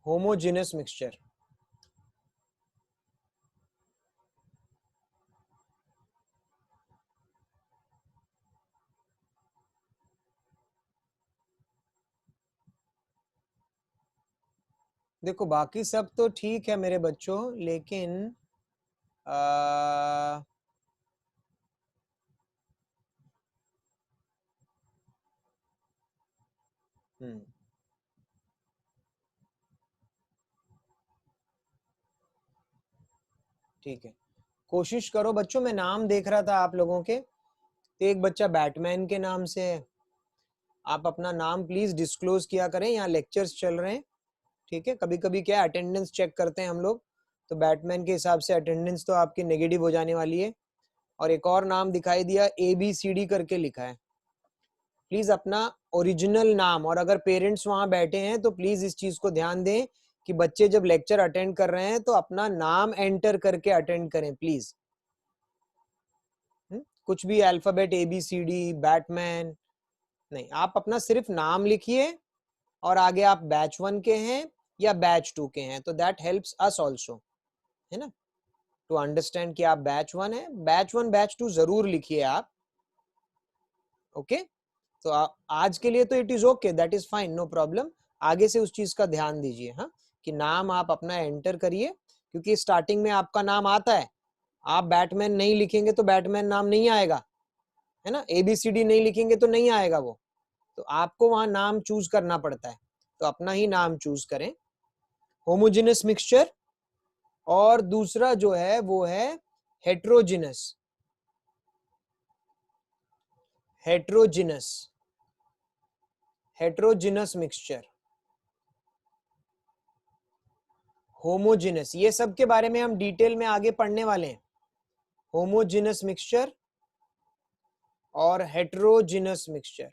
homogeneous mixture. देखो बाकी सब तो ठीक है मेरे बच्चों, लेकिन आ, हम्म ठीक है, कोशिश करो बच्चों, मैं नाम देख रहा था आप लोगों के, तो एक बच्चा बैटमैन के नाम से है। आप अपना नाम प्लीज डिस्क्लोज किया करें, यहाँ लेक्चर्स चल रहे हैं, ठीक है। कभी कभी क्या अटेंडेंस चेक करते हैं हम लोग, तो बैटमैन के हिसाब से अटेंडेंस तो आपकी नेगेटिव हो जाने वाली है। और एक और नाम दिखाई दिया, ABCD करके लिखा है। प्लीज अपना ओरिजिनल नाम, और अगर पेरेंट्स वहां बैठे हैं तो प्लीज इस चीज को ध्यान दें कि बच्चे जब लेक्चर अटेंड कर रहे हैं तो अपना नाम एंटर करके अटेंड करें प्लीज। कुछ भी अल्फाबेट ABCD बैटमैन नहीं, आप अपना सिर्फ नाम लिखिए और आगे आप बैच 1 के हैं या बैच 2 के हैं, तो दैट हेल्प्स अस आल्सो, है ना, टू अंडरस्टैंड कि आप बैच 1 है। बैच 1 बैच 2 जरूर लिखिए आप, ओके। तो आज के लिए तो it is okay, that is fine, no problem. आगे से उस चीज का ध्यान दीजिए, हाँ, कि नाम आप अपना एंटर करिए, क्योंकि स्टार्टिंग में आपका नाम आता है। आप बैटमैन नहीं लिखेंगे तो बैटमैन नाम नहीं आएगा, है ना, ABCD नहीं लिखेंगे तो नहीं आएगा वो, तो आपको वहां नाम चूज करना पड़ता है, तो अपना ही नाम चूज करें। होमोजेनस मिक्सचर, और दूसरा जो है वो है heterogeneous. Heterogeneous, heterogeneous mixture, homogeneous, ये सब के बारे में हम डिटेल में आगे पढ़ने वाले हैं। होमोजेनस मिक्सचर और हेट्रोजिनस मिक्सचर।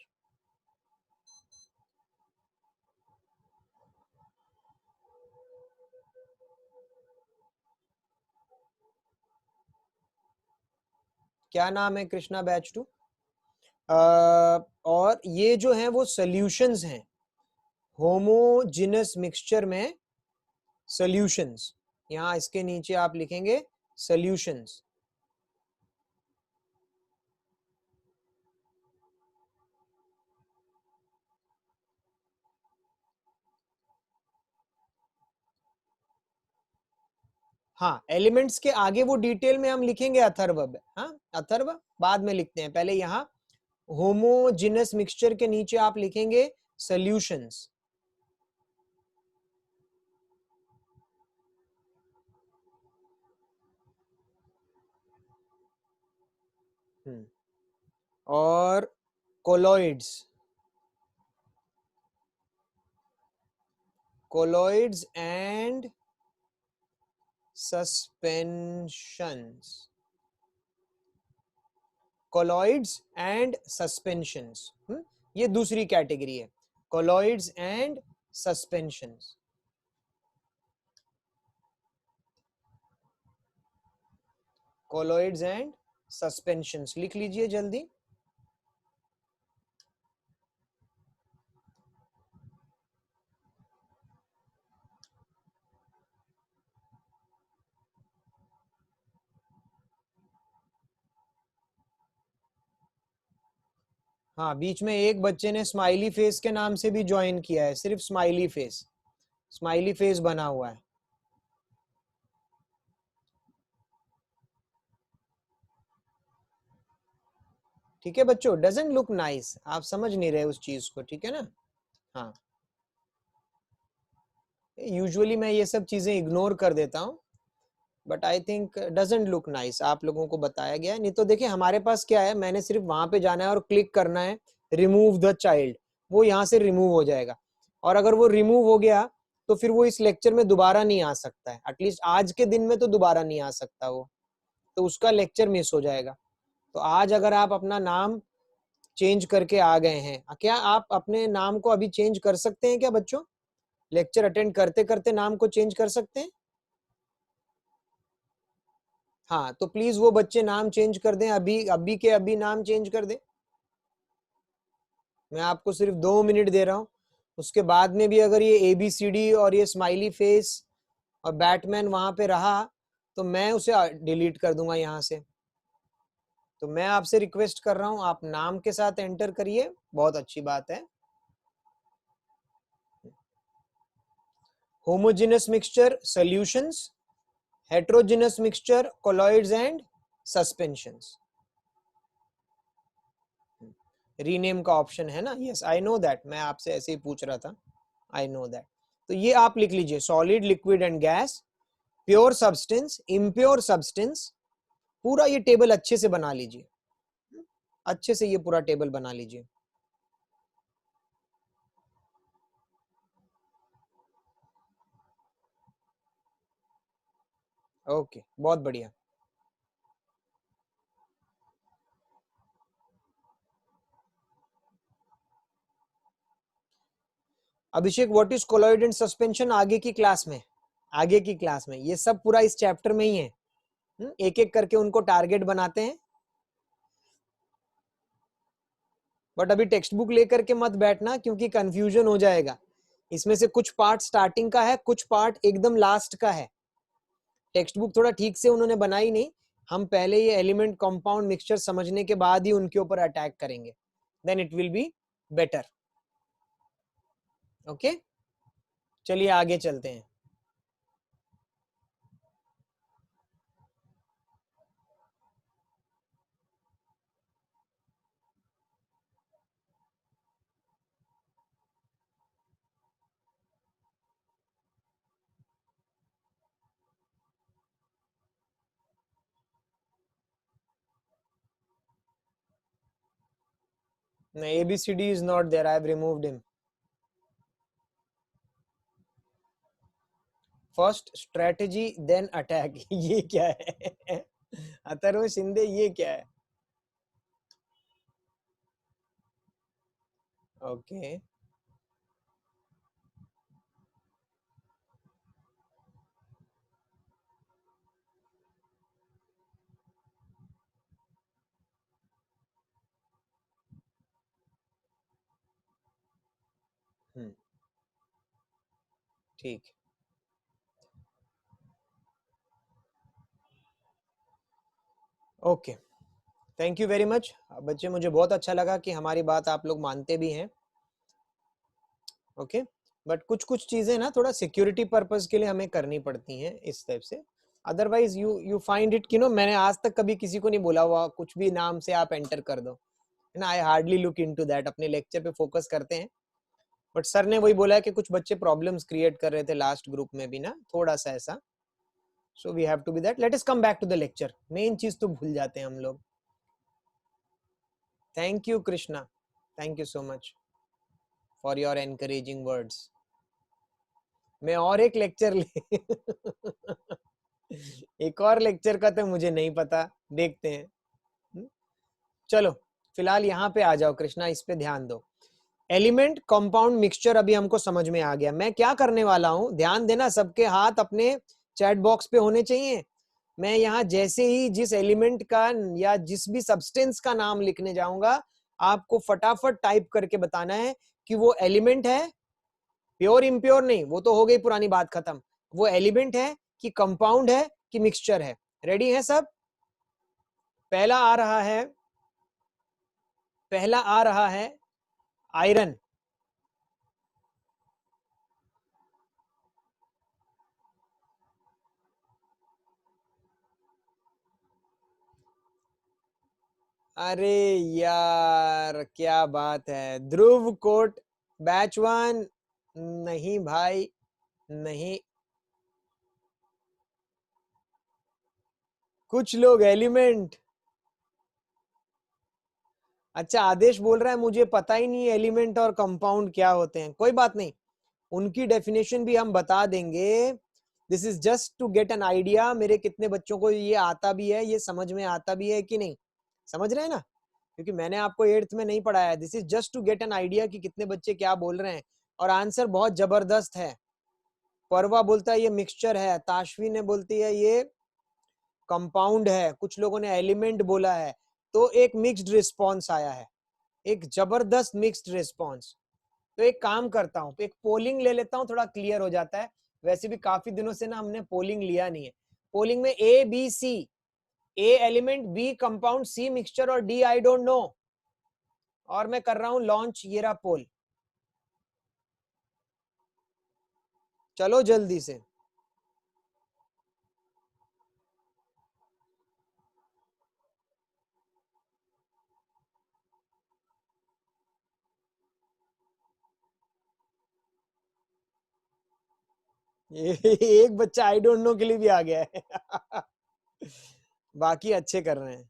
क्या नाम है कृष्णा बैच 2? और ये जो है वो सॉल्यूशंस हैं, होमोजेनस मिक्सचर में सॉल्यूशंस, यहां इसके नीचे आप लिखेंगे सॉल्यूशंस। हाँ, एलिमेंट्स के आगे वो डिटेल में हम लिखेंगे अथर्व, हाँ अथर्व बाद में लिखते हैं, पहले यहाँ होमोजेनस मिक्सचर के नीचे आप लिखेंगे सॉल्यूशंस। और colloids, colloids and suspensions, colloids and suspensions, ये दूसरी कैटेगरी है, colloids and suspensions. Colloids and suspensions लिख लीजिए जल्दी। हाँ, बीच में एक बच्चे ने स्माइली फेस के नाम से भी ज्वाइन किया है, सिर्फ स्माइली फेस, स्माइली फेस बना हुआ है। ठीक है बच्चों, डजंट लुक नाइस, आप समझ नहीं रहे उस चीज को, ठीक है ना। हाँ, यूजुअली मैं ये सब चीजें इग्नोर कर देता हूँ, but I think doesn't look nice, आप लोगों को बताया गया है। नहीं तो देखिए हमारे पास क्या है, मैंने सिर्फ वहां पे जाना है और क्लिक करना है रिमूव द चाइल्ड, वो यहाँ से रिमूव हो जाएगा। और अगर वो रिमूव हो गया तो फिर वो इस लेक्चर में दोबारा नहीं आ सकता है, एटलीस्ट आज के दिन में तो दोबारा नहीं आ सकता वो, तो उसका लेक्चर मिस हो जाएगा। तो आज अगर आप अपना नाम चेंज करके आ गए हैं, क्या आप अपने नाम को अभी चेंज कर सकते हैं क्या बच्चों? लेक्चर अटेंड करते करते नाम को चेंज कर सकते हैं? हाँ, तो प्लीज वो बच्चे नाम चेंज कर दें, अभी अभी के अभी नाम चेंज कर दें। मैं आपको सिर्फ 2 मिनट दे रहा हूँ, उसके बाद में भी अगर ये ABCD और ये स्माइली फेस और बैटमैन वहां पे रहा तो मैं उसे डिलीट कर दूंगा यहाँ से। तो मैं आपसे रिक्वेस्ट कर रहा हूँ, आप नाम के साथ एंटर करिए, बहुत अच्छी बात है। Homogeneous mixture solutions, heterogeneous mixture colloids and suspensions. Rename का ऑप्शन है ना, यस आई नो दैट, मैं आपसे ऐसे ही पूछ रहा था, आई नो दैट। तो ये आप लिख लीजिए, solid liquid and gas, pure substance, impure substance, पूरा ये टेबल अच्छे से बना लीजिए, अच्छे से ये पूरा टेबल बना लीजिए। ओके, बहुत बढ़िया। Abhishek, what is colloid and suspension? आगे की क्लास में, आगे की क्लास में ये सब पूरा इस चैप्टर में ही है। एक एक करके उनको टारगेट बनाते हैं, बट अभी टेक्स्ट बुक लेकर के मत बैठना क्योंकि कंफ्यूजन हो जाएगा। इसमें से कुछ पार्ट स्टार्टिंग का है, कुछ पार्ट एकदम लास्ट का है। टेक्स्ट बुक थोड़ा ठीक से उन्होंने बनाई नहीं, हम पहले ये एलिमेंट कंपाउंड मिक्सचर समझने के बाद ही उनके ऊपर अटैक करेंगे, then it will be better. Okay, चलिए आगे चलते हैं। ABCD is not there, I have removed him. First strategy then attack. ये क्या है? अथर्व शिंदे, ये क्या है? ओके, ठीक। Okay, thank you very much बच्चे, मुझे बहुत अच्छा लगा कि हमारी बात आप लोग मानते भी हैं। ओके, बट कुछ कुछ चीजें ना थोड़ा सिक्योरिटी पर्पस के लिए हमें करनी पड़ती हैं इस टाइप से, अदरवाइज यू फाइंड इट कि नो, मैंने आज तक कभी किसी को नहीं बोला हुआ कुछ भी नाम से आप एंटर कर दो, है ना। I hardly look into that, अपने लेक्चर पे फोकस करते हैं। बट सर ने वही बोला है कि कुछ बच्चे प्रॉब्लम्स क्रिएट कर रहे थे लास्ट ग्रुप में भी ना, थोड़ा सा ऐसा, so we have to be that. Let us come back to the lecture, main चीज तो भूल जाते हैं हम लोग। Thank you Krishna, thank you so much for your encouraging words. मैं और एक लेक्चर ले एक और लेक्चर का तो मुझे नहीं पता, देखते हैं। चलो फिलहाल यहाँ पे आ जाओ कृष्णा, इस पे ध्यान दो। एलिमेंट कंपाउंड मिक्सचर अभी हमको समझ में आ गया। मैं क्या करने वाला हूं, ध्यान देना, सबके हाथ अपने चैट बॉक्स पे होने चाहिए। मैं यहाँ जैसे ही जिस एलिमेंट का या जिस भी सब्सटेंस का नाम लिखने जाऊंगा, आपको फटाफट टाइप करके बताना है कि वो एलिमेंट है, प्योर इम्प्योर नहीं, वो तो हो गई पुरानी बात खत्म, वो एलिमेंट है कि कंपाउंड है कि मिक्सचर है। रेडी है सब? पहला आ रहा है, पहला आ रहा है आयरन। अरे यार क्या बात है, ध्रुव कोट बैच वन। नहीं भाई, नहीं, कुछ लोग एलिमेंट। अच्छा, आदेश बोल रहा है मुझे पता ही नहीं एलिमेंट और कंपाउंड क्या होते हैं। कोई बात नहीं, उनकी डेफिनेशन भी हम बता देंगे। This is just to get an idea, मेरे कितने बच्चों को ये आता भी है, ये समझ में आता भी है कि नहीं, समझ रहे हैं ना, क्योंकि मैंने आपको 8th में नहीं पढ़ाया है। This is just to get an idea कि कितने बच्चे क्या बोल रहे हैं। और आंसर बहुत जबरदस्त है। परवा बोलता है ये मिक्सचर है, ताशवी ने बोलती है ये कंपाउंड है, कुछ लोगों ने एलिमेंट बोला है। तो एक मिक्स्ड रिस्पॉन्स आया है, एक जबरदस्त मिक्स्ड रिस्पॉन्स। तो एक काम करता हूँ, एक पोलिंग ले लेता हूँ, थोड़ा क्लियर हो जाता है। वैसे भी काफी दिनों से ना हमने पोलिंग लिया नहीं है। पोलिंग में A B C, A element, B compound, C mixture और डी आई डोंट नो। और मैं कर रहा हूं लॉन्च, ये रहा पोल। चलो जल्दी से। एक बच्चा आई डोंट नो के लिए भी आ गया है। बाकी अच्छे कर रहे हैं।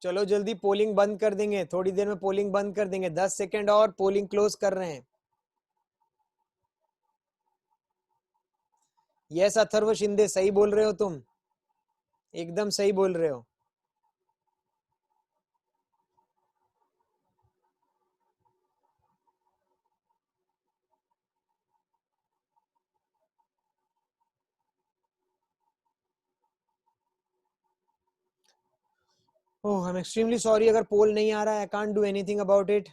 चलो जल्दी पोलिंग बंद कर देंगे, थोड़ी देर में पोलिंग बंद कर देंगे, 10 सेकंड और पोलिंग क्लोज कर रहे हैं। यस अथर्व शिंदे, सही बोल रहे हो तुम, एकदम सही बोल रहे हो। Oh I am extremely sorry, अगर पोल नहीं आ रहा है, I can't do anything about it.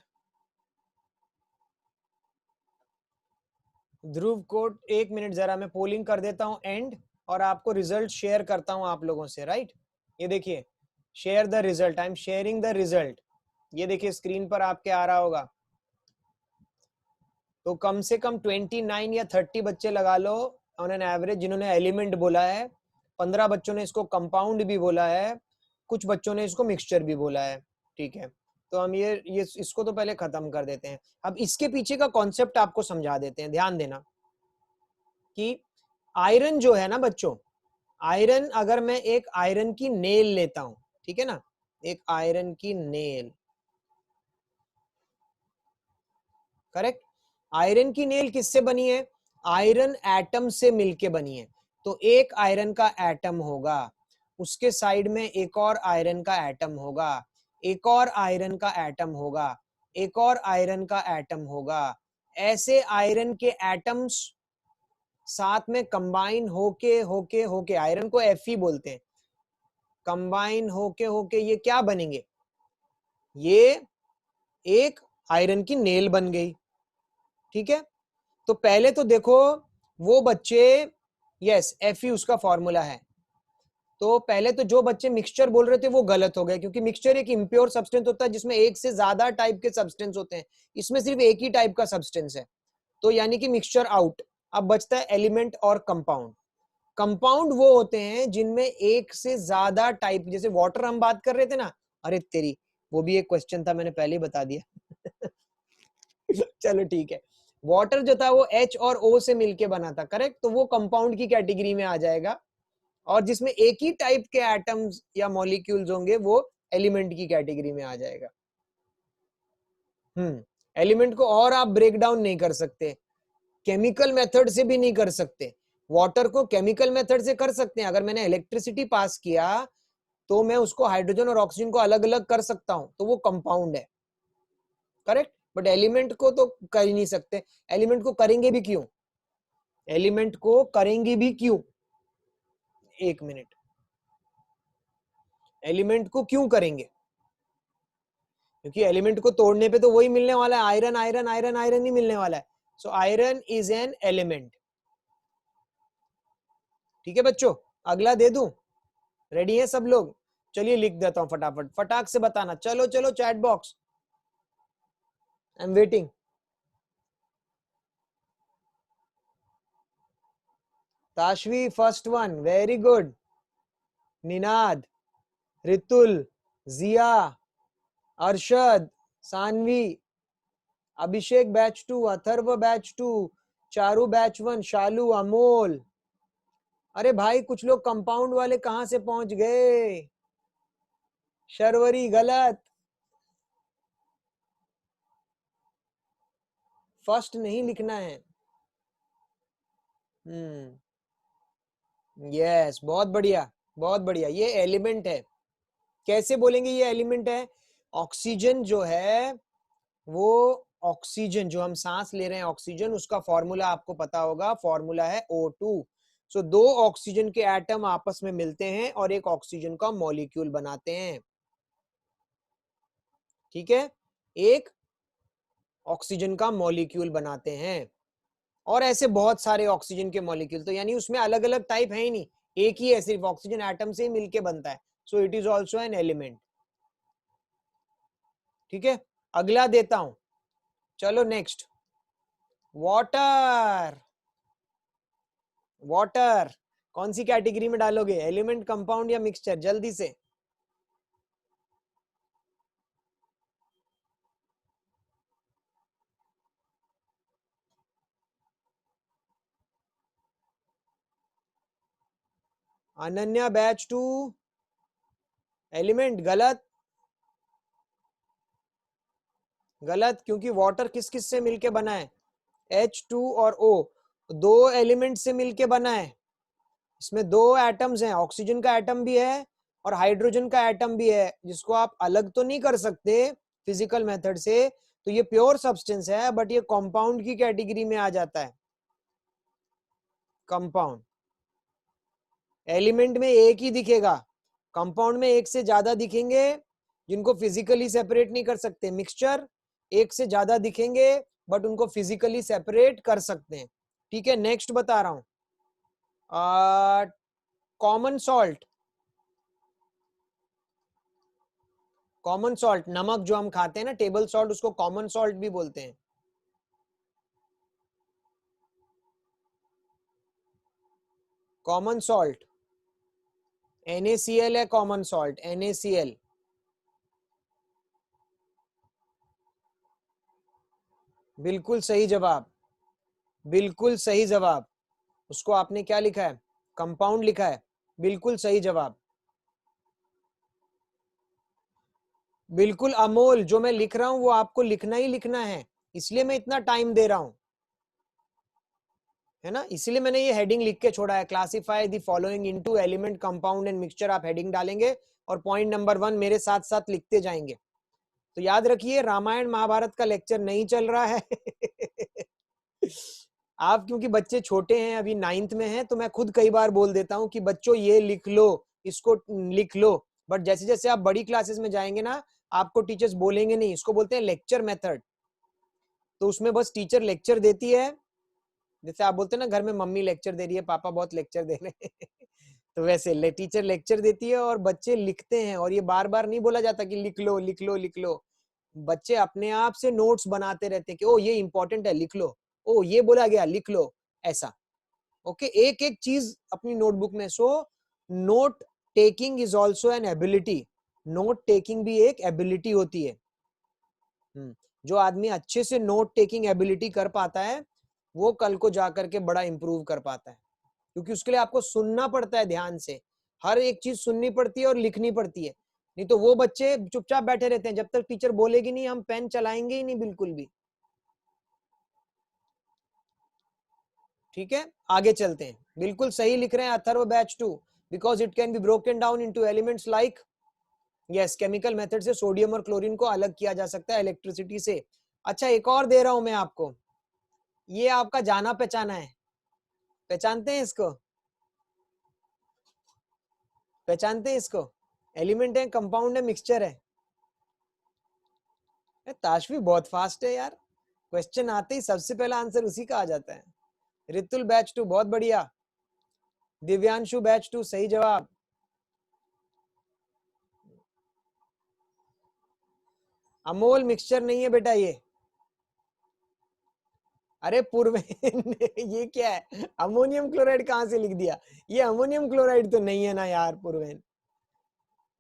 Dhruv कोट, एक मिनट जरा मैं पोलिंग कर देता हूं एंड, और आपको रिजल्ट शेयर करता हूं आप लोगों से, राइट। ये देखिए, share the result, I am sharing the result. ये देखिए स्क्रीन पर आपके आ रहा होगा। तो कम से कम 29 या 30 बच्चे लगा लो ऑन एन एवरेज जिन्होंने एलिमेंट बोला है। 15 बच्चों ने इसको कंपाउंड भी बोला है, कुछ बच्चों ने इसको मिक्सचर भी बोला है। ठीक है, तो हम ये इसको तो पहले खत्म कर देते हैं। अब इसके पीछे का कॉन्सेप्ट आपको समझा देते हैं, ध्यान देना कि आयरन जो है ना बच्चों, आयरन, अगर मैं एक आयरन की नेल लेता हूं, ठीक है ना, एक आयरन की नेल, करेक्ट। आयरन की नेल किससे बनी है? आयरन एटम से मिलके बनी है। तो एक आयरन का एटम होगा, उसके साइड में एक और आयरन का एटम होगा, एक और आयरन का एटम होगा, एक और आयरन का एटम होगा। ऐसे आयरन के एटम्स साथ में कंबाइन होके होके होके, आयरन को Fe बोलते हैं, कंबाइन होके होके ये क्या बनेंगे? ये एक आयरन की नेल बन गई। ठीक है, तो पहले तो देखो वो बच्चे, यस Fe उसका फॉर्मूला है। तो पहले तो जो बच्चे मिक्सचर बोल रहे थे वो गलत हो गए, क्योंकि मिक्सचर एक इम्प्योर सब्सटेंस होता है जिसमें एक से ज्यादा टाइप के सब्सटेंस होते हैं, इसमें सिर्फ एक ही टाइप का सब्सटेंस है, तो यानी कि मिक्सचर आउट। अब बचता है एलिमेंट और कंपाउंड। कंपाउंड वो होते हैं जिनमें एक से ज्यादा टाइप, जैसे वाटर हम बात कर रहे थे ना, अरे तेरी, वो भी एक क्वेश्चन था, मैंने पहले ही बता दिया। चलो ठीक है, वाटर जो था वो H और O से मिलके बना था, करेक्ट, तो वो कंपाउंड की कैटेगरी में आ जाएगा। और जिसमें एक ही टाइप के एटम्स या मॉलिक्यूल्स होंगे वो एलिमेंट की कैटेगरी में आ जाएगा। एलिमेंट को और आप ब्रेक डाउन नहीं कर सकते, केमिकल मेथड से भी नहीं कर सकते। वाटर को केमिकल मेथड से कर सकते हैं, अगर मैंने इलेक्ट्रिसिटी पास किया तो मैं उसको हाइड्रोजन और ऑक्सीजन को अलग अलग कर सकता हूं, तो वो कंपाउंड है, करेक्ट। बट एलिमेंट को तो कर ही नहीं सकते। एलिमेंट को करेंगे भी क्यों? एलिमेंट को करेंगे भी क्यों? एक मिनट, एलिमेंट को क्यों करेंगे? क्योंकि एलिमेंट को तोड़ने पे तो वही मिलने वाला है, आयरन आयरन आयरन आयरन ही मिलने वाला है। So iron is an element. ठीक है बच्चों, अगला दे दूं? रेडी है सब लोग? चलिए लिख देता हूं फटाफट, फटाक से बताना, चलो चलो chat box, I am waiting. Tashvi first one, very good. Ninad, Ritul, Jiya, Arshad, Sanvi, Abhishek batch 2, Atharva batch 2, Charu batch 1, Shalu, Amol. अरे भाई कुछ लोग कंपाउंड वाले कहां से पहुंच गए? शर्वरी गलत, फर्स्ट नहीं लिखना है। यस, बहुत बढ़िया, बहुत बढ़िया, ये एलिमेंट है। कैसे बोलेंगे ये एलिमेंट है? ऑक्सीजन जो है वो, ऑक्सीजन जो हम सांस ले रहे हैं, ऑक्सीजन, उसका फॉर्मूला आपको पता होगा, फॉर्मूला है O2। सो दो ऑक्सीजन के एटम आपस में मिलते हैं और एक ऑक्सीजन का मॉलिक्यूल बनाते हैं। ठीक है, एक ऑक्सीजन का मॉलिक्यूल बनाते हैं, और ऐसे बहुत सारे ऑक्सीजन के मॉलिक्यूल, तो यानी उसमें अलग अलग टाइप है ही नहीं, एक ही है, सिर्फ ऑक्सीजन एटम से ही मिलके बनता है। So it is also an element. ठीक है, अगला देता हूं, चलो नेक्स्ट, वाटर। वाटर कौन सी कैटेगरी में डालोगे, एलिमेंट, कंपाउंड या मिक्सचर? जल्दी से। अनन्या बैच 2 एलिमेंट गलत, गलत, क्योंकि वाटर किस किस से मिलके बना है? H2 और O, दो एलिमेंट से मिलके बना है। इसमें दो एटम्स हैं, ऑक्सीजन का एटम भी है और हाइड्रोजन का एटम भी है, जिसको आप अलग तो नहीं कर सकते फिजिकल मेथड से, तो ये प्योर सब्सटेंस है, बट ये कंपाउंड की कैटेगरी में आ जाता है। कंपाउंड एलिमेंट में एक ही दिखेगा, कंपाउंड में एक से ज्यादा दिखेंगे, जिनको फिजिकली सेपरेट नहीं कर सकते। मिक्सचर एक से ज्यादा दिखेंगे बट उनको फिजिकली सेपरेट कर सकते हैं। ठीक है, नेक्स्ट बता रहा हूं, कॉमन सॉल्ट, कॉमन सॉल्ट नमक जो हम खाते हैं ना, टेबल सॉल्ट, उसको कॉमन सॉल्ट भी बोलते हैं। कॉमन सॉल्ट NaCl है, कॉमन सॉल्ट NaCl। बिल्कुल सही जवाब, बिल्कुल सही जवाब। उसको आपने क्या लिखा है? कंपाउंड लिखा है, बिल्कुल सही जवाब। बिल्कुल अमोल, जो मैं लिख रहा हूं वो आपको लिखना ही लिखना है, इसलिए मैं इतना टाइम दे रहा हूं, है ना, इसलिए मैंने ये हेडिंग लिख के छोड़ा है, classify the following into element, compound and mixture. आप हेडिंग डालेंगे और पॉइंट नंबर 1 मेरे साथ साथ लिखते जाएंगे। तो याद रखिए, रामायण महाभारत का लेक्चर नहीं चल रहा है। आप क्योंकि बच्चे छोटे हैं, अभी 9th में हैं, तो मैं खुद कई बार बोल देता हूं कि बच्चों ये लिख लो, इसको लिख लो, बट जैसे जैसे आप बड़ी क्लासेस में जाएंगे ना, आपको टीचर्स बोलेंगे नहीं, इसको बोलते हैं लेक्चर मेथड। तो उसमें बस टीचर लेक्चर देती है, जैसे आप बोलते हैं ना घर में मम्मी लेक्चर दे रही है, पापा बहुत लेक्चर दे रहे हैं। तो वैसे टीचर लेक्चर देती है और बच्चे लिखते हैं, और ये बार बार नहीं बोला जाता कि लिख लो लिख लो लिख लो, बच्चे अपने आप से नोट्स बनाते रहते हैं कि ओ ये इंपॉर्टेंट है लिख लो, ओ ये बोला गया लिख लो, ऐसा। ओके, एक एक चीज अपनी नोटबुक में। So note taking is also an ability, note taking भी एक एबिलिटी होती है। जो आदमी अच्छे से नोट टेकिंग एबिलिटी कर पाता है, वो कल को जाकर के बड़ा इंप्रूव कर पाता है, क्योंकि उसके लिए आपको सुनना पड़ता है ध्यान से, हर एक चीज सुननी पड़ती है और लिखनी पड़ती है। नहीं तो वो बच्चे चुपचाप बैठे रहते हैं, जब तक टीचर बोलेगी नहीं हम पेन चलाएंगे ही नहीं बिल्कुल भी। ठीक है, आगे चलते हैं। बिल्कुल सही लिख रहे हैं Atharva batch 2, because it can be broken down into elements like, yes, chemical method से सोडियम और क्लोरीन को अलग किया जा सकता है इलेक्ट्रिसिटी से। अच्छा, एक और दे रहा हूं मैं आपको, ये आपका जाना पहचाना है, पहचानते हैं इसको? पहचानते हैं इसको? एलिमेंट है, कंपाउंड है, मिक्सचर है? ताशवी बहुत फास्ट है यार, क्वेश्चन आते ही सबसे पहला आंसर उसी का आ जाता है। रितुल बैच 2 बहुत बढ़िया, दिव्यांशु बैच 2 सही जवाब। अमोल मिक्सचर नहीं है बेटा ये। अरे पूर्वेन, ये क्या है, अमोनियम क्लोराइड कहां से लिख दिया? ये अमोनियम क्लोराइड तो नहीं है ना यार पूर्वेन।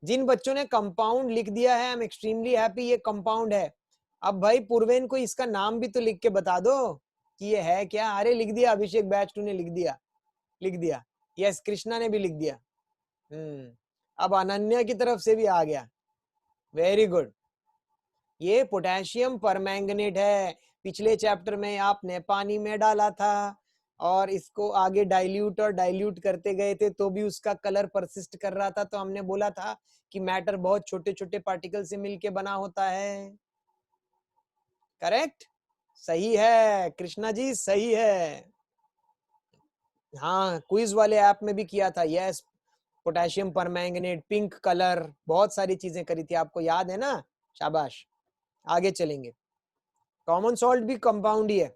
जिन बच्चों ने कंपाउंड लिख दिया है, आई एम एक्सट्रीमली हैप्पी, ये कंपाउंड है। अब भाई पूर्वेन को इसका नाम भी तो लिख के बता दो कि ये है क्या। अरे लिख दिया, अभिषेक बैच 2 ने लिख दिया, लिख दिया। यस, कृष्णा ने भी लिख दिया। अब अनन्या की तरफ से भी आ गया, वेरी गुड। ये पोटेशियम परमैंगनेट है, पिछले चैप्टर में आपने पानी में डाला था और इसको आगे डाइल्यूट और डाइल्यूट करते गए थे, तो भी उसका कलर परसिस्ट कर रहा था। तो हमने बोला था कि मैटर बहुत छोटे छोटे पार्टिकल से मिलके बना होता है। करेक्ट, सही है कृष्णा जी, सही है। हाँ, क्विज वाले ऐप में भी किया था, yes, potassium permanganate, pink colour, बहुत सारी चीजें करी थी, आपको याद है ना? शाबाश, आगे चलेंगे। कॉमन सॉल्ट भी कंपाउंड ही है,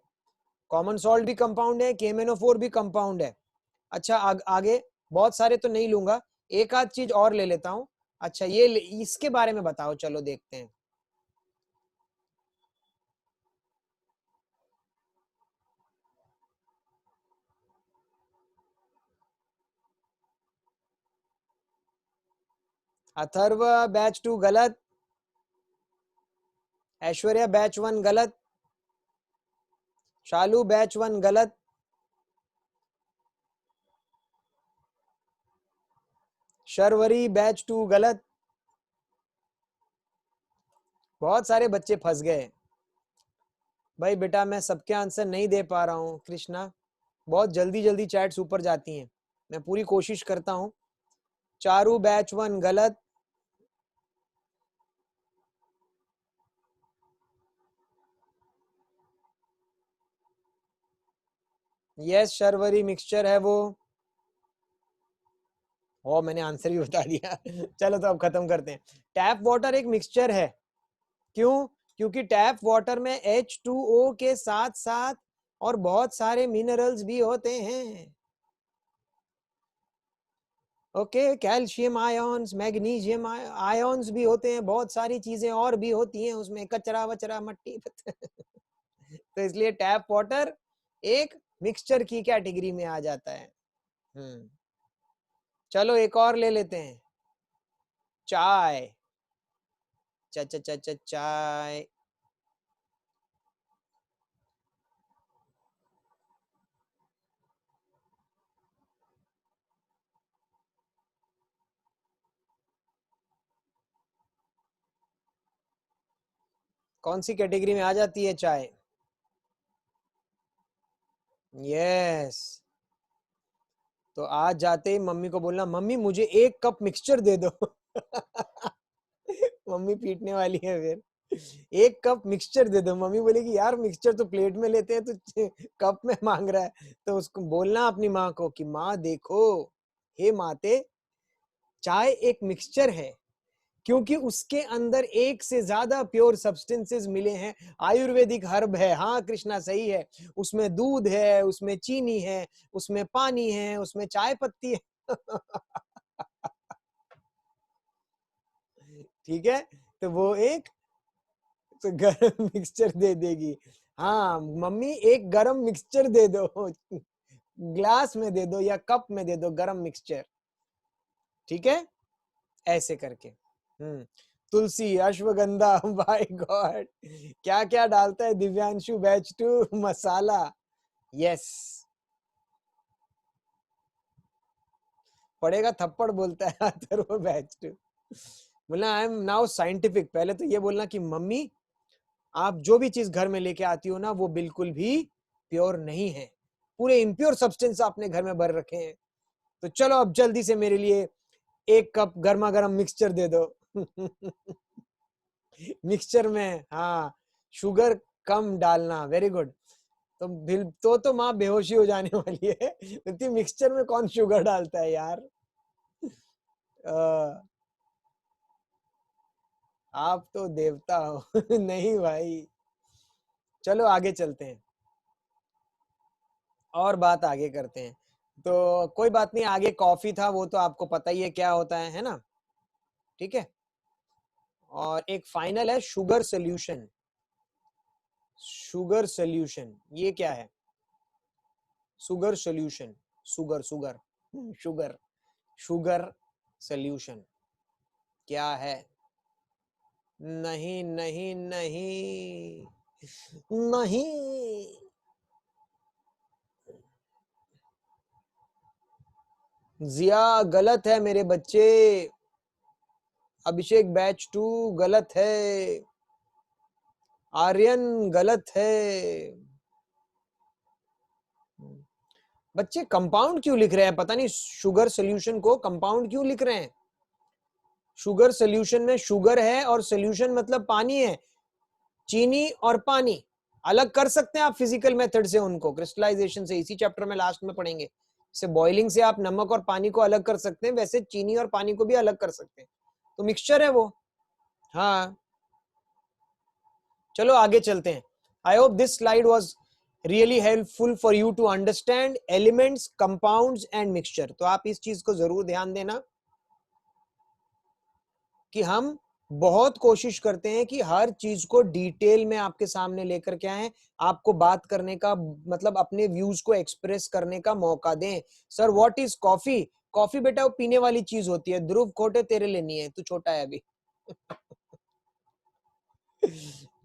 कॉमन सॉल्ट भी कंपाउंड है, KMnO4 भी कंपाउंड है। अच्छा, आगे बहुत सारे तो नहीं लूंगा, एक आध चीज और ले लेता हूं। अच्छा, ये इसके बारे में बताओ, चलो देखते हैं। अथर्व बैच 2 गलत, ऐश्वर्या बैच 1 गलत, शालू बैच 1 गलत, शर्वरी बैच 2 गलत। बहुत सारे बच्चे फंस गए भाई। बेटा मैं सबके आंसर नहीं दे पा रहा हूँ कृष्णा, बहुत जल्दी जल्दी चैट्स ऊपर जाती हैं, मैं पूरी कोशिश करता हूँ। चारू बैच 1 गलत। यस शर्वरी मिक्सचर है वो। ओ मैंने आंसर भी बता दिया। चलो तो अब खत्म करते हैं। टैप वाटर एक मिक्सचर है। क्यों? क्योंकि टैप वाटर में H2O के साथ साथ और बहुत सारे मिनरल्स भी होते हैं। Okay, calcium ions, magnesium ions भी होते हैं, बहुत सारी चीजें और भी होती हैं उसमें, कचरा वचरा मट्टी। तो इसलिए टैप वाटर एक मिक्सचर की कैटेगरी में आ जाता है। चलो एक और ले लेते हैं। चाय। चाय। कौन सी कैटेगरी में आ जाती है चाय? यस। तो आज जाते ही मम्मी को बोलना, मम्मी मुझे 1 कप मिक्सचर दे दो। मम्मी पीटने वाली है फिर। 1 कप मिक्सचर दे दो। मम्मी बोलेगी यार मिक्सचर तो प्लेट में लेते हैं, तो कप में मांग रहा है। तो उसको बोलना अपनी माँ को कि माँ देखो, हे माते, चाय एक मिक्सचर है क्योंकि उसके अंदर 1 से ज्यादा प्योर सब्सटेंसेस मिले हैं। आयुर्वेदिक हर्ब है। हाँ कृष्णा सही है। उसमें दूध है, उसमें चीनी है, उसमें पानी है, उसमें चाय पत्ती है। ठीक है, तो वो एक तो गरम मिक्सचर दे देगी। हाँ मम्मी एक गरम मिक्सचर दे दो, ग्लास में दे दो या कप में दे दो गरम मिक्सचर। ठीक है, ऐसे करके। तुलसी, अश्वगंधा, बाय गॉड, क्या क्या डालता है दिव्यांशु बैच 2? मसाला। यस, पड़ेगा थप्पड़ बोलता है अथर्व बैच 2। बोलना आई एम नाउ साइंटिफिक। पहले तो ये बोलना कि मम्मी आप जो भी चीज घर में लेके आती हो ना वो बिल्कुल भी प्योर नहीं है, पूरे इम्प्योर सब्सटेंस आपने घर में भर रखे हैं। तो चलो अब जल्दी से मेरे लिए 1 कप गर्मा गर्म मिक्सचर दे दो। मिक्सचर में हाँ शुगर कम डालना। Very good. तो बिल तो माँ बेहोशी हो जाने वाली है। इतनी मिक्सचर में कौन शुगर डालता है यार। आप तो देवता हो। नहीं भाई। चलो आगे चलते हैं और बात आगे करते हैं। तो कोई बात नहीं, आगे कॉफी था वो तो आपको पता ही है क्या होता है ना। ठीक है, और एक फाइनल है शुगर सोल्यूशन। शुगर सोल्यूशन ये क्या है? Sugar solution, sugar sugar sugar sugar solution क्या है? नहीं नहीं नहीं नहीं। जिया गलत है मेरे बच्चे। अभिषेक बैच 2 गलत है। आर्यन गलत है। बच्चे कंपाउंड क्यों लिख रहे हैं? पता नहीं शुगर सोल्यूशन को कंपाउंड क्यों लिख रहे हैं। शुगर सोल्यूशन में शुगर है और सोल्यूशन मतलब पानी है। चीनी और पानी अलग कर सकते हैं आप फिजिकल मेथड से, उनको क्रिस्टलाइजेशन से, इसी चैप्टर में लास्ट में पढ़ेंगे। से बॉइलिंग से आप नमक और पानी को अलग कर सकते हैं, वैसे चीनी और पानी को भी अलग कर सकते हैं। तो मिक्सचर है वो। हाँ चलो आगे चलते हैं। I hope this slide was really helpful for you to understand elements, compounds and mixture. तो आप इस चीज को जरूर ध्यान देना कि हम बहुत कोशिश करते हैं कि हर चीज को डिटेल में आपके सामने लेकर के आए, आपको बात करने का मतलब अपने व्यूज को एक्सप्रेस करने का मौका दें। Sir what is coffee? Coffee बेटा वो पीने वाली चीज होती है। ध्रुव खोटे तेरे लिए नहीं है, तू छोटा है अभी।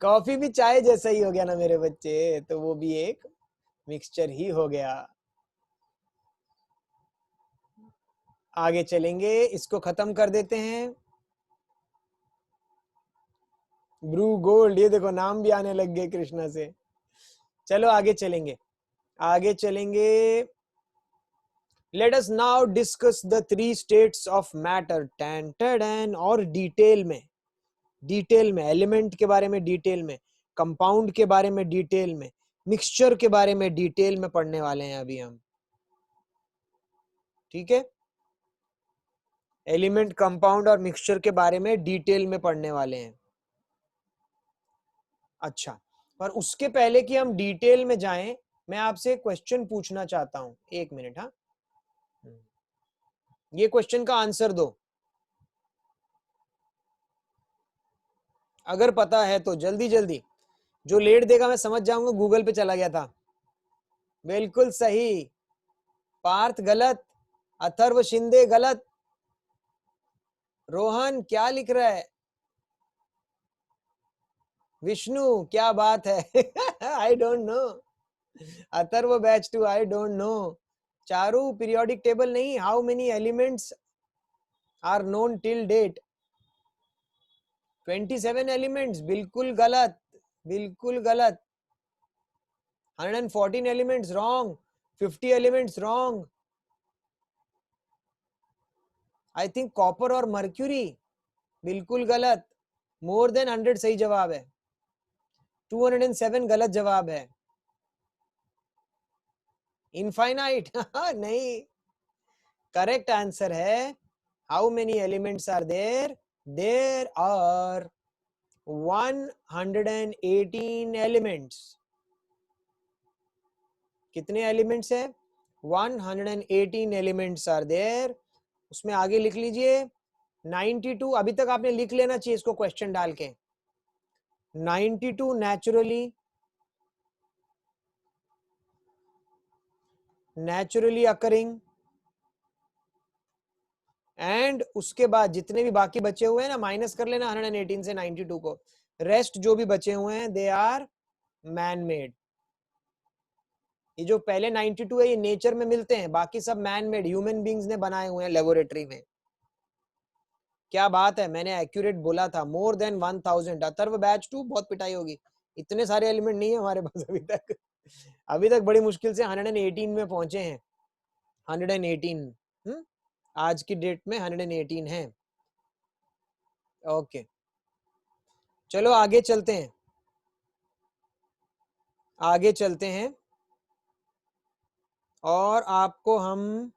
कॉफी भी चाय जैसा ही हो गया ना मेरे बच्चे, तो वो भी एक मिक्सचर ही हो गया। आगे चलेंगे, इसको खत्म कर देते हैं। ब्रू गोल्ड, ये देखो नाम भी आने लग गए कृष्णा से। चलो आगे चलेंगे, आगे चलेंगे। Let us now discuss the 3 states of matter. Tan tan, और डिटेल में एलिमेंट के बारे में डिटेल में, कंपाउंड के बारे में डिटेल में, मिक्सचर के बारे में डिटेल में पढ़ने वाले हैं अभी हम। ठीक है, एलिमेंट, कंपाउंड और मिक्सचर के बारे में डिटेल में पढ़ने वाले हैं। अच्छा, पर उसके पहले कि हम डिटेल में जाएं, मैं आपसे क्वेश्चन पूछना चाहता हूं। 1 मिनट। हाँ, ये क्वेश्चन का आंसर दो अगर पता है तो, जल्दी जल्दी। जो लेट देगा मैं समझ जाऊंगा गूगल पे चला गया था। बिल्कुल सही, पार्थ गलत, अथर्व शिंदे गलत, रोहन क्या लिख रहा है, विष्णु क्या बात है। I don't know, Atharva batch 2, I don't know. Charu periodic table नहीं, how many elements are known till date. 27 elements, बिल्कुल गलत, बिल्कुल गलत। 114 elements wrong, 50 elements wrong. I think copper और मर्क्यूरी, बिल्कुल गलत। मोर देन 100 सही जवाब है, 207 गलत जवाब है। इनफाइनाइट नहीं, करेक्ट आंसर है how many elements are there, there are 118 elements. कितने एलिमेंट्स है, 118 एलिमेंट्स आर देयर। उसमें आगे लिख लीजिए 92, अभी तक आपने लिख लेना चाहिए इसको क्वेश्चन डाल के। 92 नेचुरली अकरिंग, एंड उसके बाद जितने भी बाकी बचे हुए हैं ना, माइनस कर लेना 118 से 92 को, रेस्ट जो भी बचे हुए हैं दे आर मैन मेड। ये जो पहले 92 है ये नेचर में मिलते हैं, बाकी सब मैन मेड, ह्यूमन बींग्स ने बनाए हुए हैं लेबोरेटरी में। क्या बात है, मैंने एक्यूरेट बोला था, मोर देन 1000। अथर्व बैच 2 बहुत पिटाई होगी, इतने सारे एलिमेंट नहीं है हमारे पास अभी तक। अभी तक बड़ी मुश्किल से 118 में पहुंचे हैं। 118, आज की डेट में 118 है। ओके, चलो आगे चलते हैं, आगे चलते हैं। और आपको हम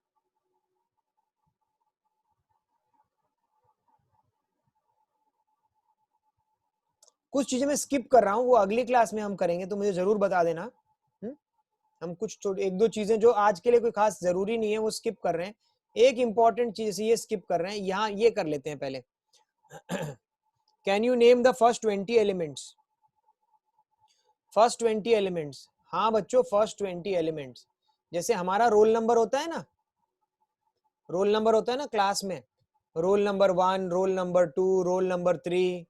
कुछ चीजें मैं स्किप कर रहा हूं, वो अगली क्लास में हम करेंगे, तो मुझे जरूर बता देना। हम कुछ एक दो चीजें जो आज के लिए कोई खास जरूरी नहीं है वो स्किप कर रहे हैं। एक इंपॉर्टेंट चीज ये स्किप कर रहे हैं, यहाँ ये कर लेते हैं पहले। Can you name the first 20 elements, first 20 elements. हाँ बच्चों, फर्स्ट 20 एलिमेंट्स। जैसे हमारा रोल नंबर होता है ना, रोल नंबर होता है ना क्लास में, roll number 1, roll number 2, roll number 3,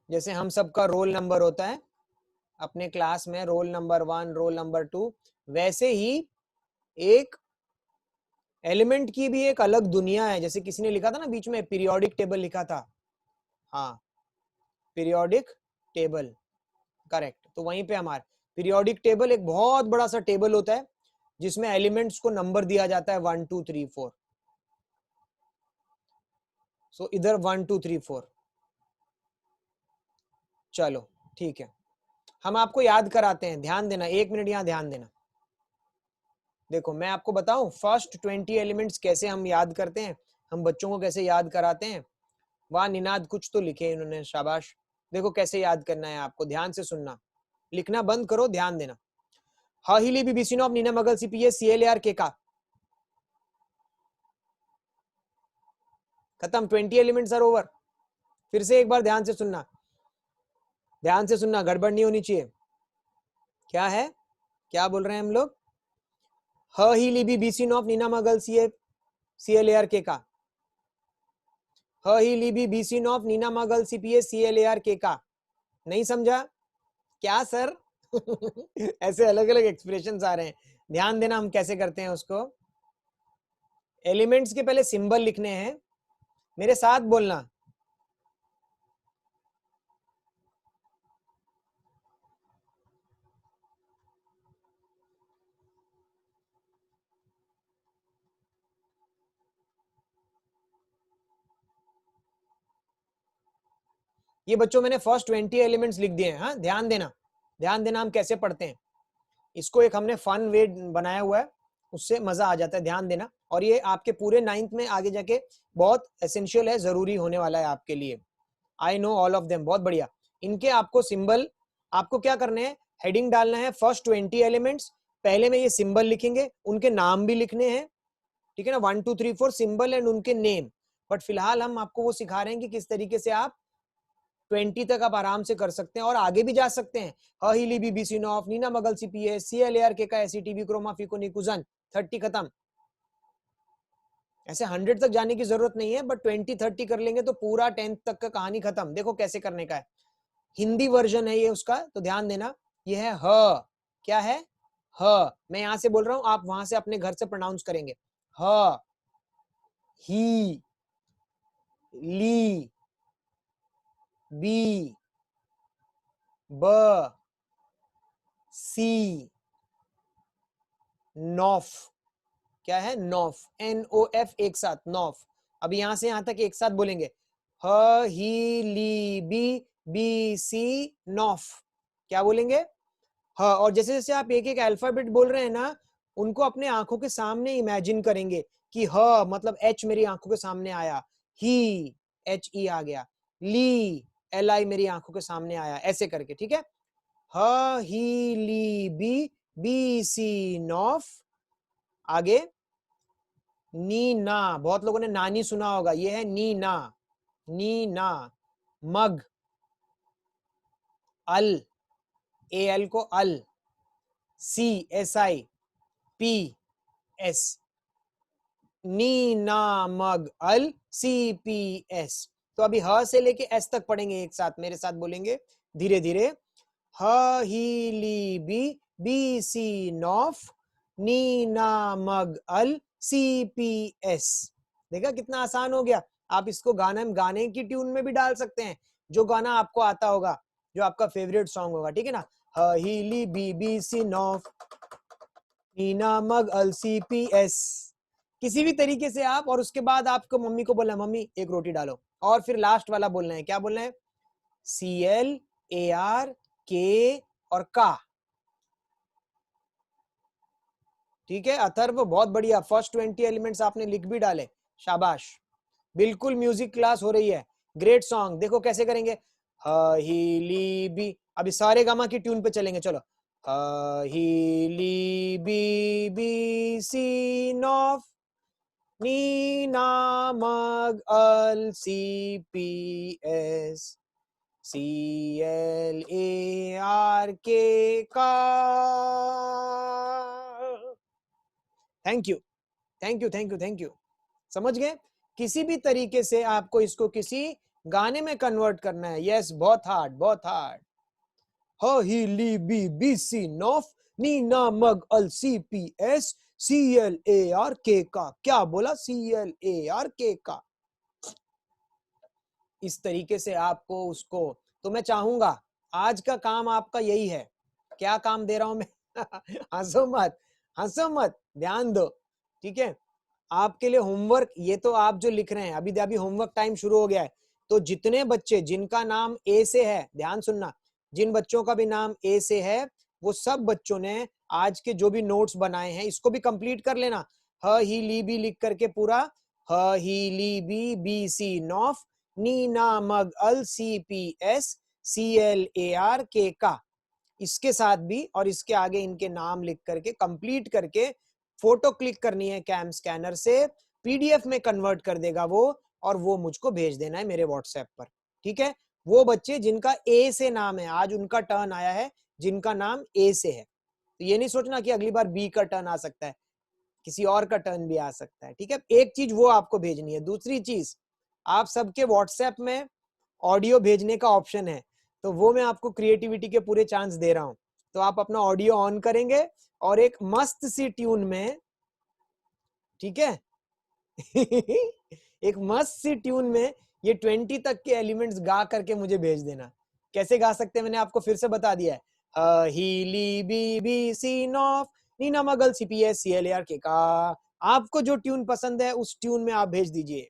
जैसे हम सबका रोल नंबर होता है अपने क्लास में, रोल नंबर 1, रोल नंबर 2, वैसे ही एक एलिमेंट की भी एक अलग दुनिया है। जैसे किसी ने लिखा था ना बीच में, पीरियोडिक टेबल लिखा था। हाँ, पीरियोडिक टेबल, करेक्ट। तो वहीं पे हमारा पीरियोडिक टेबल एक बहुत बड़ा सा टेबल होता है जिसमें एलिमेंट्स को नंबर दिया जाता है 1 2 3 4। सो इधर 1 2 3 4। चलो ठीक है, हम आपको याद कराते हैं, ध्यान देना, 1 मिनट यहाँ ध्यान देना। देखो मैं आपको बताऊं फर्स्ट 20 एलिमेंट्स कैसे हम याद करते हैं, हम बच्चों को कैसे याद कराते हैं। वाह निनाद, कुछ तो लिखे इन्होंने, शाबाश। देखो कैसे याद करना है आपको, ध्यान से सुनना, लिखना बंद करो, ध्यान देना। हाहिली बीबीसी ऑफ नीना मगल सीपीएस सीएलआर के का खत्म, 20 एलिमेंट्स आर ओवर। फिर से एक बार ध्यान से सुनना, ध्यान से सुनना, गड़बड़ नहीं होनी चाहिए। क्या है, क्या बोल रहे हैं हम लोग, ही लिबी बीसी ऑफ नीना मगल सीएलआर के का, ही लिबी बीसी ऑफ नीना मगल सीपीएस सीएलआर के का। नहीं समझा क्या सर? ऐसे अलग अलग एक्सप्रेशंस आ रहे हैं, ध्यान देना हम कैसे करते हैं उसको। एलिमेंट्स के पहले सिंबल लिखने हैं, मेरे साथ बोलना। ये बच्चों मैंने फर्स्ट 20 एलिमेंट्स लिख दिए हैं। हाँ, ध्यान देना, ध्यान देना हम कैसे पढ़ते हैं इसको। एक हमने फन वे बनाया हुआ है, उससे मजा आ जाता है। ध्यान देना, और ये आपके पूरे 9th में आगे जाके बहुत एसेंशियल है, जरूरी होने वाला है आपके लिए। I know all of them, बहुत बढ़िया। इनके आपको सिंबल, आपको क्या करने हैं, हेडिंग डालना है फर्स्ट 20 एलिमेंट्स, पहले में ये सिंबल लिखेंगे, उनके नाम भी लिखने हैं, ठीक है ना, 1 2 3 4 सिंबल एंड उनके नेम। बट फिलहाल हम आपको वो सिखा रहे हैं कि किस तरीके से आप 20 तक आप आराम से कर सकते हैं और आगे भी जा सकते हैं। हिली बीबीसी नॉफ, नीना मगल सीपीएस, सीएलएआर के का एसी टीवी क्रोमा फीको निकुजन, 30 खत्म। ऐसे 100 तक जाने की जरूरत नहीं है, बट 20-30 कर लेंगे तो पूरा 10th तक का कहानी खत्म। देखो कैसे करने का है, हिंदी वर्जन है ये उसका, तो ध्यान देना। ये है ह, क्या है, ह। मैं यहां से बोल रहा हूं, आप वहां से अपने घर से प्रोनाउंस करेंगे। ह, ही, ली, बी, ब, सी, नॉफ, क्या है, नॉफ, NOF एक साथ, नॉफ। अब यहां से यहां तक एक साथ बोलेंगे, ह, ही, ली, बी, सी, नॉफ। क्या बोलेंगे, ह। और जैसे जैसे आप एक एक अल्फाबेट बोल रहे हैं ना, उनको अपने आंखों के सामने इमेजिन करेंगे कि ह मतलब H मेरी आंखों के सामने आया, ही, HE आ गया, ली, LI मेरी आंखों के सामने आया, ऐसे करके, ठीक है। ह, ही, ली, बी, सी, नॉफ। आगे नी ना, बहुत लोगों ने नानी सुना होगा, ये है नी ना, नी ना। मग, अल, AL को अल, CSIPS, नी ना मग अल CPS। तो अभी ह से लेके S तक पढ़ेंगे एक साथ, मेरे साथ बोलेंगे धीरे धीरे। ह, ही, ली, बी, सी, नॉफ, नी ना मग अल CPS। देखा कितना आसान हो गया। आप इसको गाने की ट्यून में भी डाल सकते हैं, जो गाना आपको आता होगा, जो आपका फेवरेट सॉन्ग होगा, ठीक है ना। ह, ही, ली, बी, सी, नॉफ, नी ना मग अल CPS, किसी भी तरीके से आप। और उसके बाद आपको मम्मी को बोलना, मम्मी एक रोटी डालो। और फिर लास्ट वाला बोलना है, क्या बोलना है, CLARK और का, ठीक है। अथर्व बहुत बढ़िया, फर्स्ट 20 एलिमेंट्स आपने लिख भी डाले, शाबाश। बिल्कुल म्यूजिक क्लास हो रही है, ग्रेट सॉन्ग। देखो कैसे करेंगे, ह, ही, ली, बी। अभी सारे गामा की ट्यून पे चलेंगे, चलो। ह, ही, ली, बी, सी, नॉफ, नी ना मग अल CPS, CLARK का। Thank you, thank you, thank you, thank you. समझ गए, किसी भी तरीके से आपको इसको किसी गाने में कन्वर्ट करना है। यस, बहुत हार्ड, बहुत हार्ड। ह, ही, ली, बी, सी, नॉफ, नी ना मग अल CPS, CLARK का। क्या बोला, CLARK का। इस तरीके से आपको उसको, तो मैं चाहूंगा आज का काम आपका यही है। क्या काम दे रहा हूं मैं हंसो मत, हंसो मत, ध्यान दो, ठीक है। आपके लिए होमवर्क, ये तो आप जो लिख रहे हैं, अभी अभी होमवर्क टाइम शुरू हो गया है। तो जितने बच्चे जिनका नाम A से है, ध्यान सुनना, जिन बच्चों का भी नाम A से है, वो सब बच्चों ने आज के जो भी नोट्स बनाए हैं, इसको भी कंप्लीट कर लेना। ह, ही, ली, बी लिख करके पूरा, ह, ही, ली, बी, सी, नॉफ, नी ना मग अल CPS, CLARK का। इसके साथ भी और इसके आगे इनके नाम लिख करके कंप्लीट करके फोटो क्लिक करनी है कैम स्कैनर से, PDF में कन्वर्ट कर देगा वो, और वो मुझको भेज देना है मेरे WhatsApp पर, ठीक है। वो बच्चे जिनका A से नाम है, आज उनका टर्न आया है, जिनका नाम A से है। तो ये नहीं सोचना कि अगली बार B का टर्न आ सकता है, किसी और का टर्न भी आ सकता है, ठीक है। एक चीज वो आपको भेजनी है। दूसरी चीज, आप सबके WhatsApp में ऑडियो भेजने का ऑप्शन है, तो वो मैं आपको क्रिएटिविटी के पूरे चांस दे रहा हूं। तो आप अपना ऑडियो ऑन करेंगे और एक मस्त सी ट्यून में, ठीक है एक मस्त सी ट्यून में ये 20 तक के एलिमेंट्स गा करके मुझे भेज देना। कैसे गा सकते हैं मैंने आपको फिर से बता दिया है। ही ली बी बी सी नॉफ नीना मगल C P S C L R के का। आपको जो ट्यून पसंद है उस ट्यून में आप भेज दीजिए।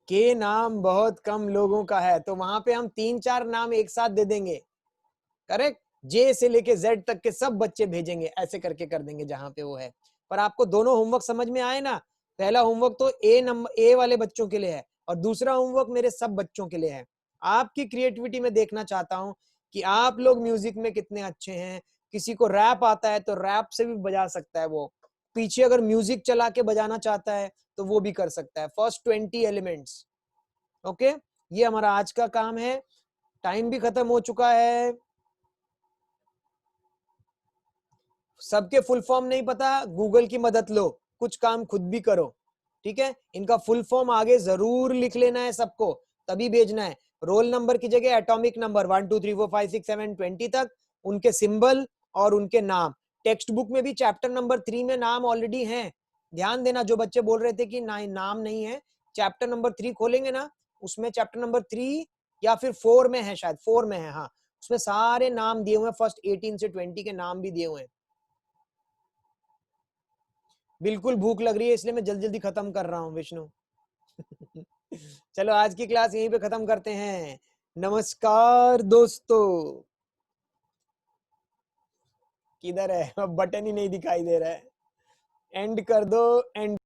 के नाम बहुत कम लोगों का है, तो वहां पे हम 3-4 नाम एक साथ दे देंगे। करेक्ट, जे से लेके जेड तक के सब बच्चे भेजेंगे, ऐसे करके कर देंगे जहां पे वो है। पर आपको दोनों होमवर्क समझ में आए ना? पहला होमवर्क तो ए वाले बच्चों के लिए है और दूसरा होमवर्क मेरे सब बच्चों के लिए है। आपकी क्रिएटिविटी में देखना चाहता हूं कि आप लोग म्यूजिक में कितने अच्छे हैं। किसी को रैप आता है तो रैप से भी बजा सकता है, वो पीछे अगर म्यूजिक चला के बजाना चाहता है तो वो भी कर सकता है। First 20 elements. ओके, ये हमारा आज का काम है। टाइम भी खत्म हो चुका है। सबके फुल फॉर्म नहीं पता, गूगल की मदद लो, कुछ काम खुद भी करो, ठीक है। इनका फुल फॉर्म आगे जरूर लिख लेना है सबको, तभी भेजना है। रोल नंबर की जगह एटॉमिक नंबर 1 2 3 4 5 6 7 20 तक, उनके सिंबल और उनके नाम। टेक्स्ट बुक में भी चैप्टर नंबर 3 में नाम ऑलरेडी हैं। ध्यान देना, जो बच्चे बोल रहे थे कि नाम नहीं है, चैप्टर नंबर 3 खोलेंगे ना, उसमें चैप्टर नंबर 3 या फिर 4 में है, शायद 4 में है, हाँ, उसमें सारे नाम दिए हुए हैं, फर्स्ट 18 से 20 के नाम भी दिए हुए हैं। बिल्कुल भूख लग रही है, इसलिए मैं जल्दी जल्दी खत्म कर रहा हूँ विष्णु चलो आज की क्लास यहीं पे खत्म करते हैं। नमस्कार दोस्तों। किधर है? अब बटन ही नहीं दिखाई दे रहा है। एंड कर दो, एंड